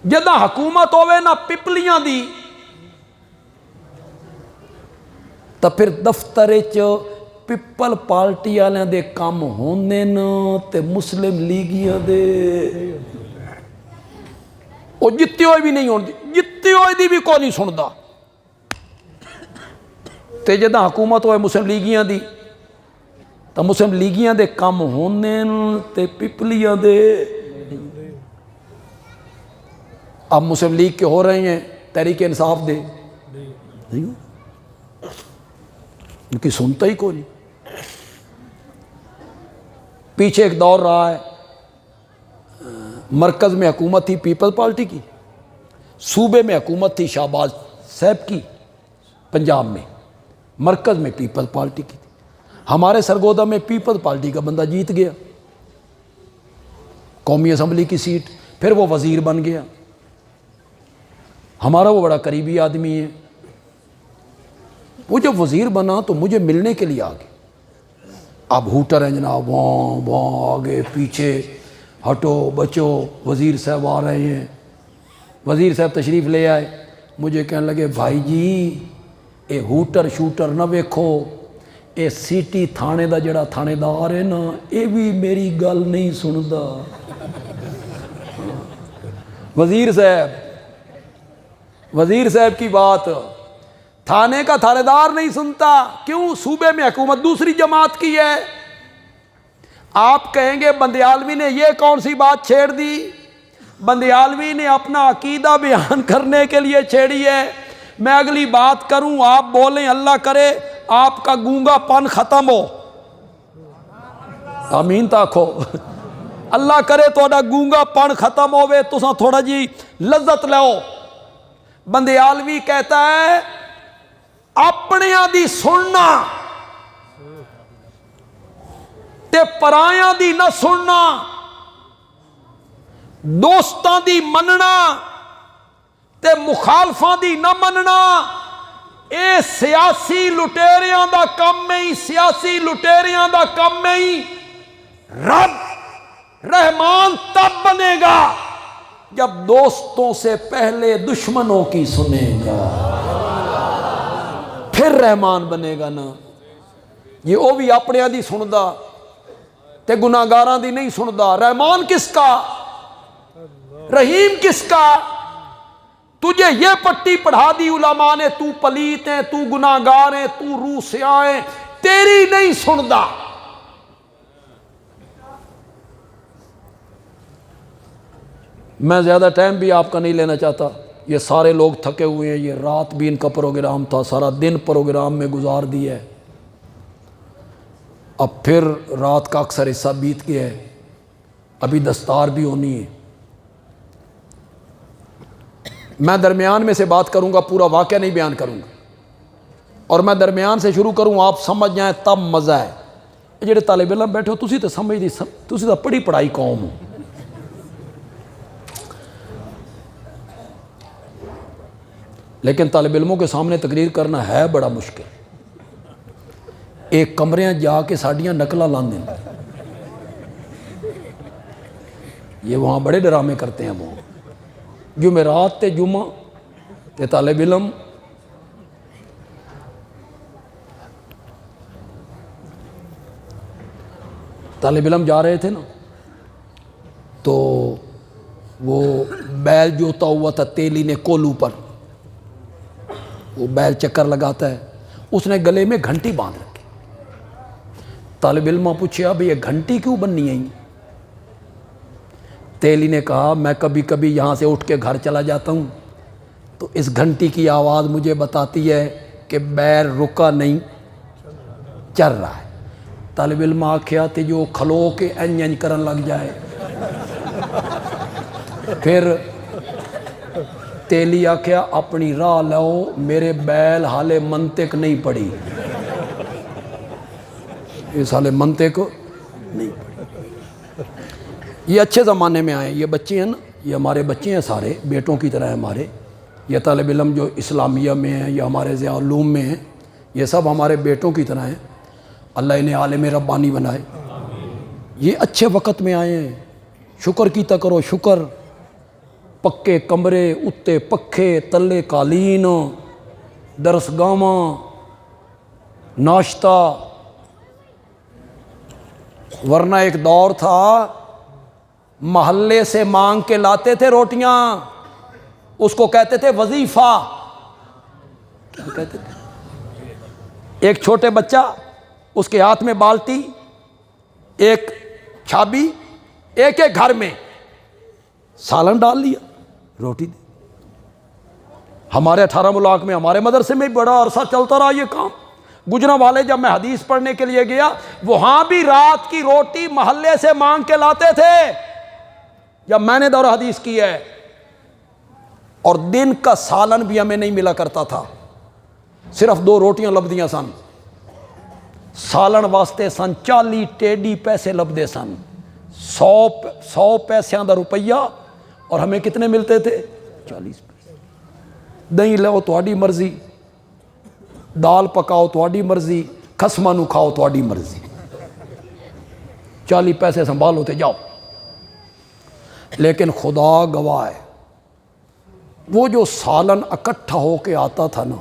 جدہ حکومت ہوئے نا پپلیاں دی، تو پھر دفتر پیپل پارٹی والوں دے کام ہوندے نا تے مسلم لیگیاں دے وہ جتے ہوئے بھی نہیں ہوندی، جتے ہوئے دی بھی کوئی نہیں سندا. تے جدہ حکومت ہوئے مسلم لیگیاں دی تو مسلم لیگیاں دے کام ہوندے نا تے پیپلیاں دے. اب مسلم لیگ کے ہو رہے ہیں، تحریک انصاف دے نہیں ہو، ان کی سنتا ہی کوئی نہیں. پیچھے ایک دور رہا ہے، مرکز میں حکومت تھی پیپل پارٹی کی، صوبے میں حکومت تھی شہباز صاحب کی پنجاب میں، مرکز میں پیپل پارٹی کی تھی. ہمارے سرگودا میں پیپل پارٹی کا بندہ جیت گیا قومی اسمبلی کی سیٹ، پھر وہ وزیر بن گیا. ہمارا وہ بڑا قریبی آدمی ہے، وہ جب وزیر بنا تو مجھے ملنے کے لیے آ گئے. اب ہوٹر ہیں جناب، وہاں وہاں آگے پیچھے، ہٹو بچو، وزیر صاحب آ رہے ہیں. وزیر صاحب تشریف لے آئے، مجھے کہنے لگے بھائی جی اے ہوٹر شوٹر نہ ویکھو، اے سیٹی تھانے دا جڑا تھانے دار ہے نا، اے بھی میری گل نہیں سندا. وزیر صاحب کی بات تھانے کا تھانے دار نہیں سنتا. کیوں؟ صوبے میں حکومت دوسری جماعت کی ہے. آپ کہیں گے بندیالوی نے یہ کون سی بات چھیڑ دی؟ بندیالوی نے اپنا عقیدہ بیان کرنے کے لیے چھیڑی ہے. میں اگلی بات کروں، آپ بولیں، اللہ کرے آپ کا گونگا پن ختم ہو. آمین تاکھو. اللہ کرے تھوڑا گونگا پن ختم ہوئے، تساں تھوڑا جی لذت لو. بندیالوی کہتا ہے اپنیاں دی سننا تے پرایاں دی نہ سننا، دوستاں دی مننا تے مخالفاں دی نہ مننا، اے سیاسی لٹیریاں دا کم نہیں، سیاسی لٹیریاں دا کم نہیں. رب رحمان تب بنے گا جب دوستوں سے پہلے دشمنوں کی سنے گا، پھر رحمان بنے گا نا. یہ او بھی اپنے دی سندا تے گناہگاراں دی نہیں سندا. رحمان کس کا؟ رحیم کس کا؟ تجھے یہ پٹی پڑھا دی علماء نے، تو پلیت ہے، تو گناہگار ہے، تو روح سیاہ ہے، تیری نہیں سندا. میں زیادہ ٹائم بھی آپ کا نہیں لینا چاہتا، یہ سارے لوگ تھکے ہوئے ہیں. یہ رات بھی ان کا پروگرام تھا، سارا دن پروگرام میں گزار دیا ہے، اب پھر رات کا اکثر حصہ بیت گیا ہے، ابھی دستار بھی ہونی ہے. میں درمیان میں سے بات کروں گا، پورا واقعہ نہیں بیان کروں گا، اور میں درمیان سے شروع کروں، آپ سمجھ جائیں تب مزہ ہے. ਜਿਹੜੇ ਤਾਲਿਬ ਇਲਮ ਬੈਠੇ ਹੋ ਤੁਸੀਂ ਤਾਂ ਸਮਝਦੇ, ਤੁਸੀਂ ਤਾਂ ਪੜ੍ਹੀ ਪੜ੍ਹਾਈ ਕੌਮ ਹੋ। لیکن طالب علموں کے سامنے تقریر کرنا ہے بڑا مشکل. ایک کمرے جا کے ساڑیاں نقلہ لاندے ہیں، یہ وہاں بڑے ڈرامے کرتے ہیں. وہ جمعرات تے جمعہ تے طالب علم جا رہے تھے نا، تو وہ بیل جوتا ہوا تھا تیلی نے کولو پر، وہ بیل چکر لگاتا ہے، اس نے گلے میں گھنٹی باندھ رکھی. طالب علم پوچھا بھئی یہ گھنٹی کیوں بننی ہے؟ تیلی نے کہا میں کبھی کبھی یہاں سے اٹھ کے گھر چلا جاتا ہوں تو اس گھنٹی کی آواز مجھے بتاتی ہے کہ بیل رکا نہیں، چل رہا ہے. طالب علم آکھیا تے جو کھلو کے انج کرن لگ جائے. پھر تیلی آکھیا اپنی راہ لو، میرے بیل حالے منطق نہیں پڑی، اس حالے منطق نہیں پڑی. یہ اچھے زمانے میں آئے، یہ بچے ہیں نا، یہ ہمارے بچے ہیں، سارے بیٹوں کی طرح ہمارے. یہ طالب علم جو اسلامیہ میں ہیں یا ہمارے ضیاء العلوم میں ہیں، یہ سب ہمارے بیٹوں کی طرح ہیں. اللہ انہیں عالم ربانی بنائے. یہ اچھے وقت میں آئے ہیں، شکر کیتا کرو شکر. پکے کمرے، اتے پکھے، تلے قالین، درسگاواں، ناشتہ. ورنہ ایک دور تھا محلے سے مانگ کے لاتے تھے روٹیاں، اس کو کہتے تھے وظیفہ. کیا کہتے تھے؟ ایک چھوٹے بچہ، اس کے ہاتھ میں بالٹی، ایک چھابی، ایک ایک گھر میں سالن ڈال لیا، روٹی دی. ہمارے 18 ملاق میں ہمارے مدرسے میں بڑا عرصہ چلتا رہا یہ کام. گجرا والے جب میں حدیث پڑھنے کے لیے گیا، وہاں بھی رات کی روٹی محلے سے مانگ کے لاتے تھے جب میں نے دورہ حدیث کی ہے. اور دن کا سالن بھی ہمیں نہیں ملا کرتا تھا، صرف 2 روٹیاں لبدیاں سن. سالن واسطے سن 40 ٹیڈی پیسے لبدے سن. 100 پیسیاں دا روپیہ، اور ہمیں کتنے ملتے تھے؟ 40 پیسے. دہی لو تہاڈی مرضی، دال پکاؤ تہاڈی مرضی، خسماں نو کھاؤ تہاڈی مرضی. 40 پیسے سنبھالو تے جاؤ. لیکن خدا گواہ ہے، وہ جو سالن اکٹھا ہو کے آتا تھا نا،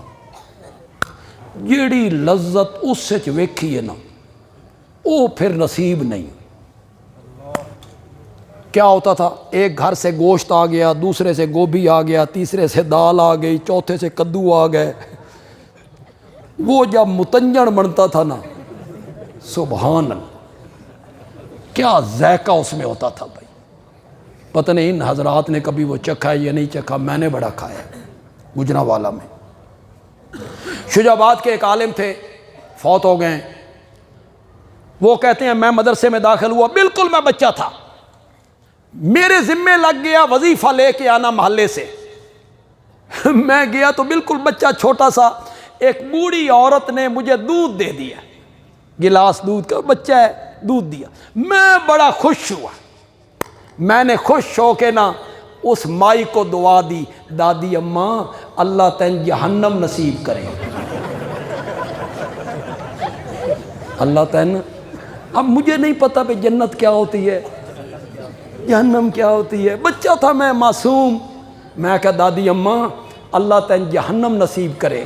جیڑی لذت اس سے ویکھی ہے نا، وہ پھر نصیب نہیں. کیا ہوتا تھا؟ ایک گھر سے گوشت آ گیا، دوسرے سے گوبھی آ گیا، تیسرے سے دال آ گئی، چوتھے سے کدو آ گئے. وہ جب متنجن بنتا تھا نا، سبحان اللہ، کیا ذائقہ اس میں ہوتا تھا بھائی. پتہ نہیں ان حضرات نے کبھی وہ چکھا ہے یا نہیں چکھا، میں نے بڑا کھایا گجرانوالہ میں. شجاباد کے ایک عالم تھے، فوت ہو گئے. وہ کہتے ہیں میں مدرسے میں داخل ہوا، بالکل میں بچہ تھا، میرے ذمے لگ گیا وظیفہ لے کے آنا محلے سے. میں گیا تو بالکل بچہ چھوٹا سا، ایک بوڑھی عورت نے مجھے دودھ دے دیا، گلاس دودھ کا، بچہ ہے، دودھ دیا. میں بڑا خوش ہوا. میں نے خوش ہو کے نا اس مائی کو دعا دی، دادی اماں اللہ تین جہنم نصیب کرے. اللہ تین. اب مجھے نہیں پتا کہ جنت کیا ہوتی ہے، جہنم کیا ہوتی ہے. بچہ تھا میں، معصوم. میں کہا دادی اماں اللہ تین جہنم نصیب کرے.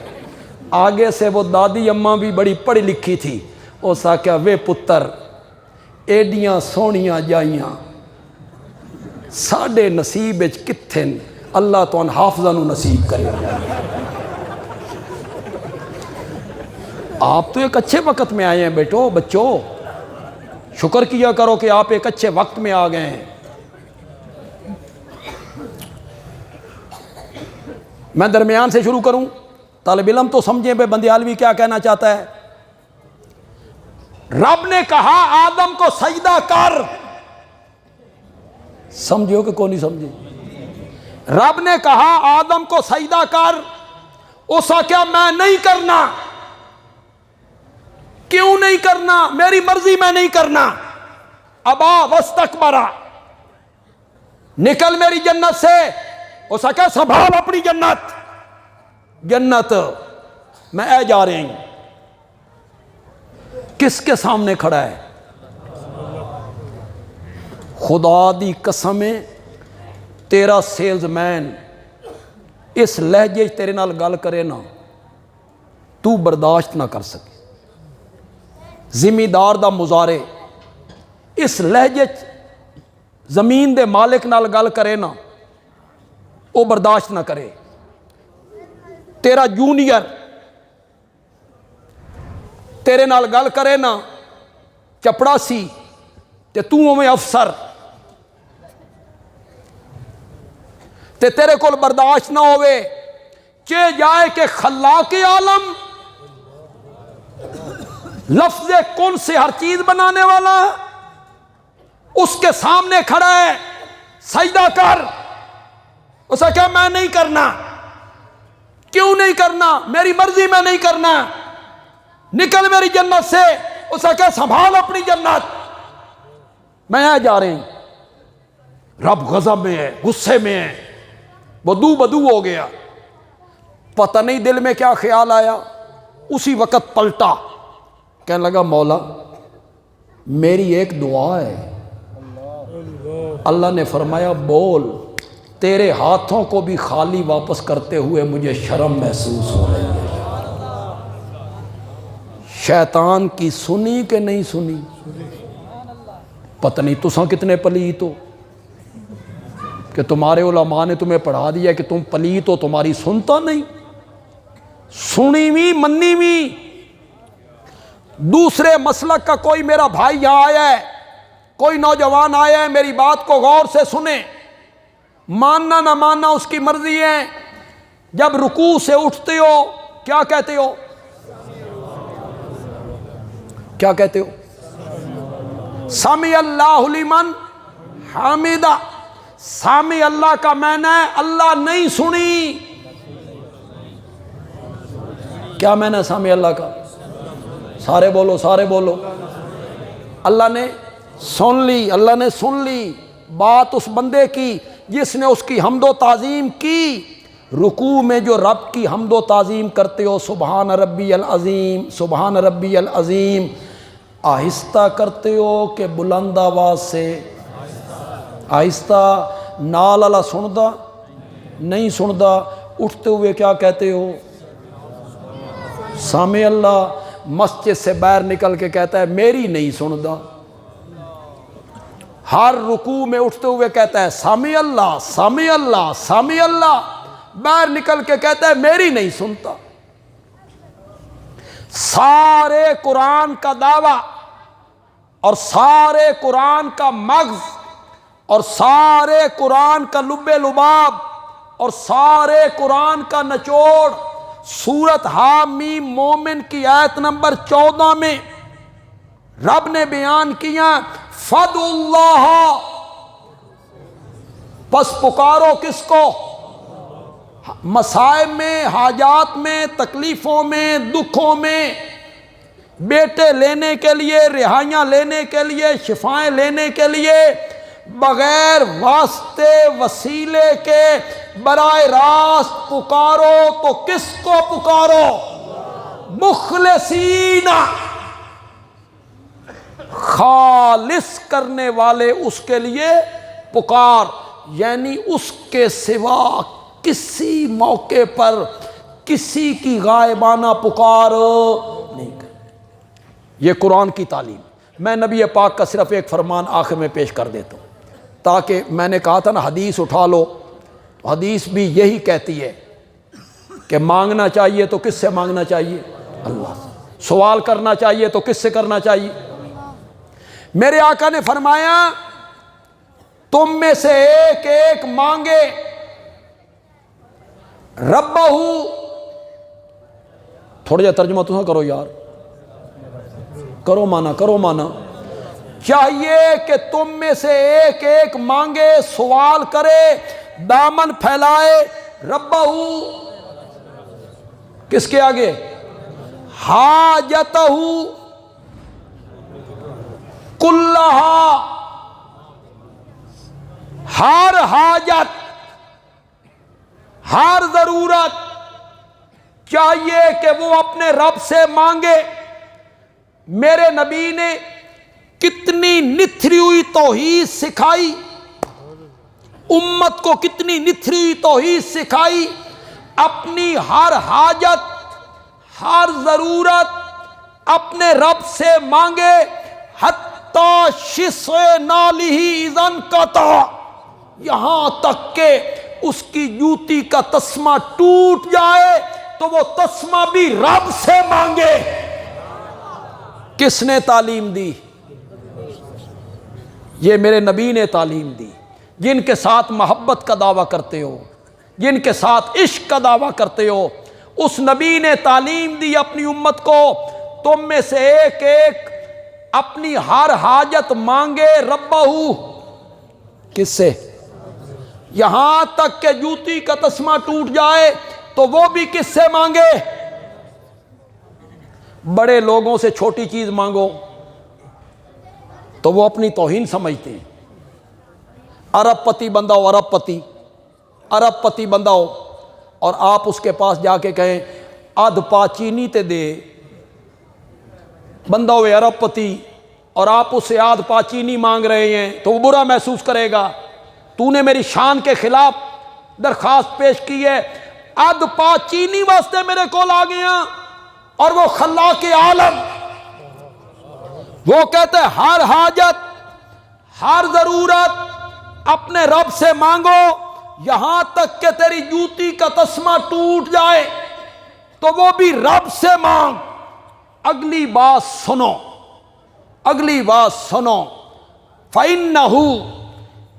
آگے سے وہ دادی اماں بھی بڑی پڑھی لکھی تھی. اس آکھیا وے پتر ایڈیاں سونیاں جائیاں ساڈے نصیب وچ کتھے، اللہ تو ان حافظہ نو نصیب کرے. آپ تو ایک اچھے وقت میں آئے ہیں بیٹو، بچوں شکر کیا کرو کہ آپ ایک اچھے وقت میں آ گئے ہیں. میں درمیان سے شروع کروں. طالب علم تو سمجھیں بے بندیالوی کیا کہنا چاہتا ہے. رب نے کہا آدم کو سجدہ کر، سمجھو کہ کون نہیں سمجھے؟ رب نے کہا آدم کو سجدہ کر، اس کا کیا میں نہیں کرنا. کیوں نہیں کرنا؟ میری مرضی میں نہیں کرنا۔ ابا واستکبرا، نکل میری جنت سے۔ اس نے کہا سنبھال اپنی جنت، جنت میں اے جا رہے ہیں۔ کس کے سامنے کھڑا ہے؟ خدا دی قسم ہے، تیرا سیلز مین اس لہجے تیرے نال گل کرے نا تو برداشت نہ کر سکے۔ زمیندار دا مزارے اس لہجے زمین دے مالک نال گل کرے نا وہ برداشت نہ کرے۔ تیرا جونیئر تیرے نال گل کرے نا چپڑاسی تے تو میں افسر تے تیرے کول برداشت نہ ہوئے، چے جائے کہ خلاق عالم لفظ کن سے ہر چیز بنانے والا اس کے سامنے کھڑا ہے، سجدہ کر۔ اسے کہا میں نہیں کرنا۔ کیوں نہیں کرنا؟ میری مرضی میں نہیں کرنا، نکل میری جنت سے۔ اسے کہا سنبھال اپنی جنت، میں یہاں جا رہے ہیں۔ رب غضب میں ہے، غصے میں ہے، بدو ہو گیا۔ پتہ نہیں دل میں کیا خیال آیا، اسی وقت پلٹا، کہنے لگا مولا میری ایک دعا ہے۔ اللہ نے فرمایا بول، تیرے ہاتھوں کو بھی خالی واپس کرتے ہوئے مجھے شرم محسوس ہو رہی ہے۔ شیطان کی سنی کہ نہیں سنی؟ پتہ نہیں تساں کتنے پلیت ہو کہ تمہارے علماء نے تمہیں پڑھا دیا کہ تم پلیت ہو، تمہاری سنتا نہیں، سنی ہوئی منی ہوئی۔ دوسرے مسلک کا کوئی میرا بھائی یہاں آیا ہے، کوئی نوجوان آیا ہے، میری بات کو غور سے سنیں، ماننا نہ ماننا اس کی مرضی ہے۔ جب رکوع سے اٹھتے ہو کیا کہتے ہو؟ کیا کہتے ہو؟ سمی اللہ لمن حامدہ۔ سامی اللہ کا معنی ہے اللہ نہیں سنی۔ کیا معنی ہے سامی اللہ کا؟ سارے بولو، سارے بولو۔ اللہ نے سن لی، اللہ نے سن لی بات اس بندے کی جس نے اس کی حمد و تعظیم کی۔ رکوع میں جو رب کی حمد و تعظیم کرتے ہو، سبحان ربی العظیم، سبحان ربی العظیم، آہستہ کرتے ہو کہ بلند آواز سے؟ آہستہ۔ نال اللہ سندا نہیں سندا؟ اٹھتے ہوئے کیا کہتے ہو؟ سامع اللہ۔ مسجد سے باہر نکل کے کہتا ہے میری نہیں سندا۔ ہر رکوع میں اٹھتے ہوئے کہتا ہے سامع اللہ، سامع اللہ، سامع اللہ۔ باہر نکل کے کہتا ہے میری نہیں سنتا۔ سارے قرآن کا دعویٰ اور سارے قرآن کا مغز اور سارے قرآن کا لب لباب اور سارے قرآن کا نچوڑ سورت حامیم مومن کی آیت نمبر 14 میں رب نے بیان کیا، فَدْعُوا اللَّهَ، پس پکارو کس کو؟ مسائب میں، حاجات میں، تکلیفوں میں، دکھوں میں، بیٹے لینے کے لیے، رہائیاں لینے کے لیے، شفائیں لینے کے لیے، بغیر واسطے وسیلے کے براہ راست پکارو تو کس کو پکارو؟ مخلصین، خالص کرنے والے اس کے لیے پکار، یعنی اس کے سوا کسی موقع پر کسی کی غائبانہ پکار نہیں کریں۔ یہ قرآن کی تعلیم۔ میں نبی پاک کا صرف ایک فرمان آخر میں پیش کر دیتا ہوں، تاکہ میں نے کہا تھا نا حدیث اٹھا لو، حدیث بھی یہی کہتی ہے کہ مانگنا چاہیے تو کس سے مانگنا چاہیے؟ اللہ سے۔ سوال کرنا چاہیے تو کس سے کرنا چاہیے؟ میرے آقا نے فرمایا تم میں سے ایک ایک مانگے ربہ، تھوڑا جا ترجمہ تو کرو یار، کرو مانا، کرو مانا۔ چاہیے کہ تم میں سے ایک ایک مانگے، سوال کرے، دامن پھیلائے ربہ، کس کے آگے؟ حاجتہ، کلہا، ہر حاجت، ہر ضرورت چاہیے کہ وہ اپنے رب سے مانگے۔ میرے نبی نے کتنی نتھری ہوئی توحید سکھائی، امت کو کتنی نتھری ہوئی توحید سکھائی۔ اپنی ہر حاجت، ہر ضرورت اپنے رب سے مانگے، حتی شسع نالہ اذا انقطع، یہاں تک کہ اس کی جوتی کا تسمہ ٹوٹ جائے تو وہ تسمہ بھی رب سے مانگے۔ کس نے تعلیم دی؟ یہ میرے نبی نے تعلیم دی۔ جن کے ساتھ محبت کا دعویٰ کرتے ہو، جن کے ساتھ عشق کا دعویٰ کرتے ہو، اس نبی نے تعلیم دی اپنی امت کو، تم میں سے ایک ایک اپنی ہر حاجت مانگے ربہ، کس سے؟ یہاں تک کہ جوتی کا تسمہ ٹوٹ جائے تو وہ بھی کس سے مانگے؟ بڑے لوگوں سے چھوٹی چیز مانگو تو وہ اپنی توہین سمجھتے ہیں۔ ارب پتی بندہ ہو، ارب پتی بندہ ہو، اور آپ اس کے پاس جا کے کہیں آدھ پا چینی تے دے، بندہ ہوئے ارب پتی اور آپ اس سے آدھ پا چینی مانگ رہے ہیں تو وہ برا محسوس کرے گا، تو نے میری شان کے خلاف درخواست پیش کی ہے، آدھ پا چینی واسطے میرے کول آ گیا۔ اور وہ خلاق عالم وہ کہتے ہیں ہر حاجت، ہر ضرورت اپنے رب سے مانگو، یہاں تک کہ تیری جوتی کا تسمہ ٹوٹ جائے تو وہ بھی رب سے مانگ۔ اگلی بات سنو، اگلی بات سنو، فَإِنَّهُ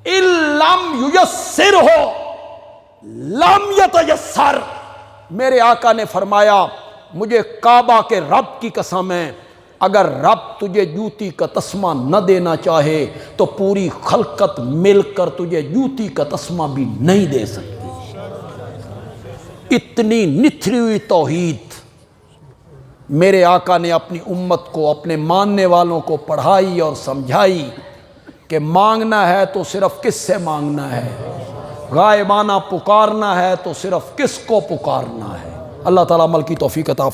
إِن لَّمْ يُيَسِّرْهُ لَمْ يَتَيَسَّرْ۔ میرے آقا نے فرمایا مجھے کعبہ کے رب کی قسم ہے، اگر رب تجھے جوتی کا تسمہ نہ دینا چاہے تو پوری خلقت مل کر تجھے جوتی کا تسمہ بھی نہیں دے سکتی۔ اتنی نتھری ہوئی توحید میرے آقا نے اپنی امت کو، اپنے ماننے والوں کو پڑھائی اور سمجھائی کہ مانگنا ہے تو صرف کس سے مانگنا ہے، غائبانہ پکارنا ہے تو صرف کس کو پکارنا ہے۔ اللہ تعالیٰ عمل کی توفیق عطا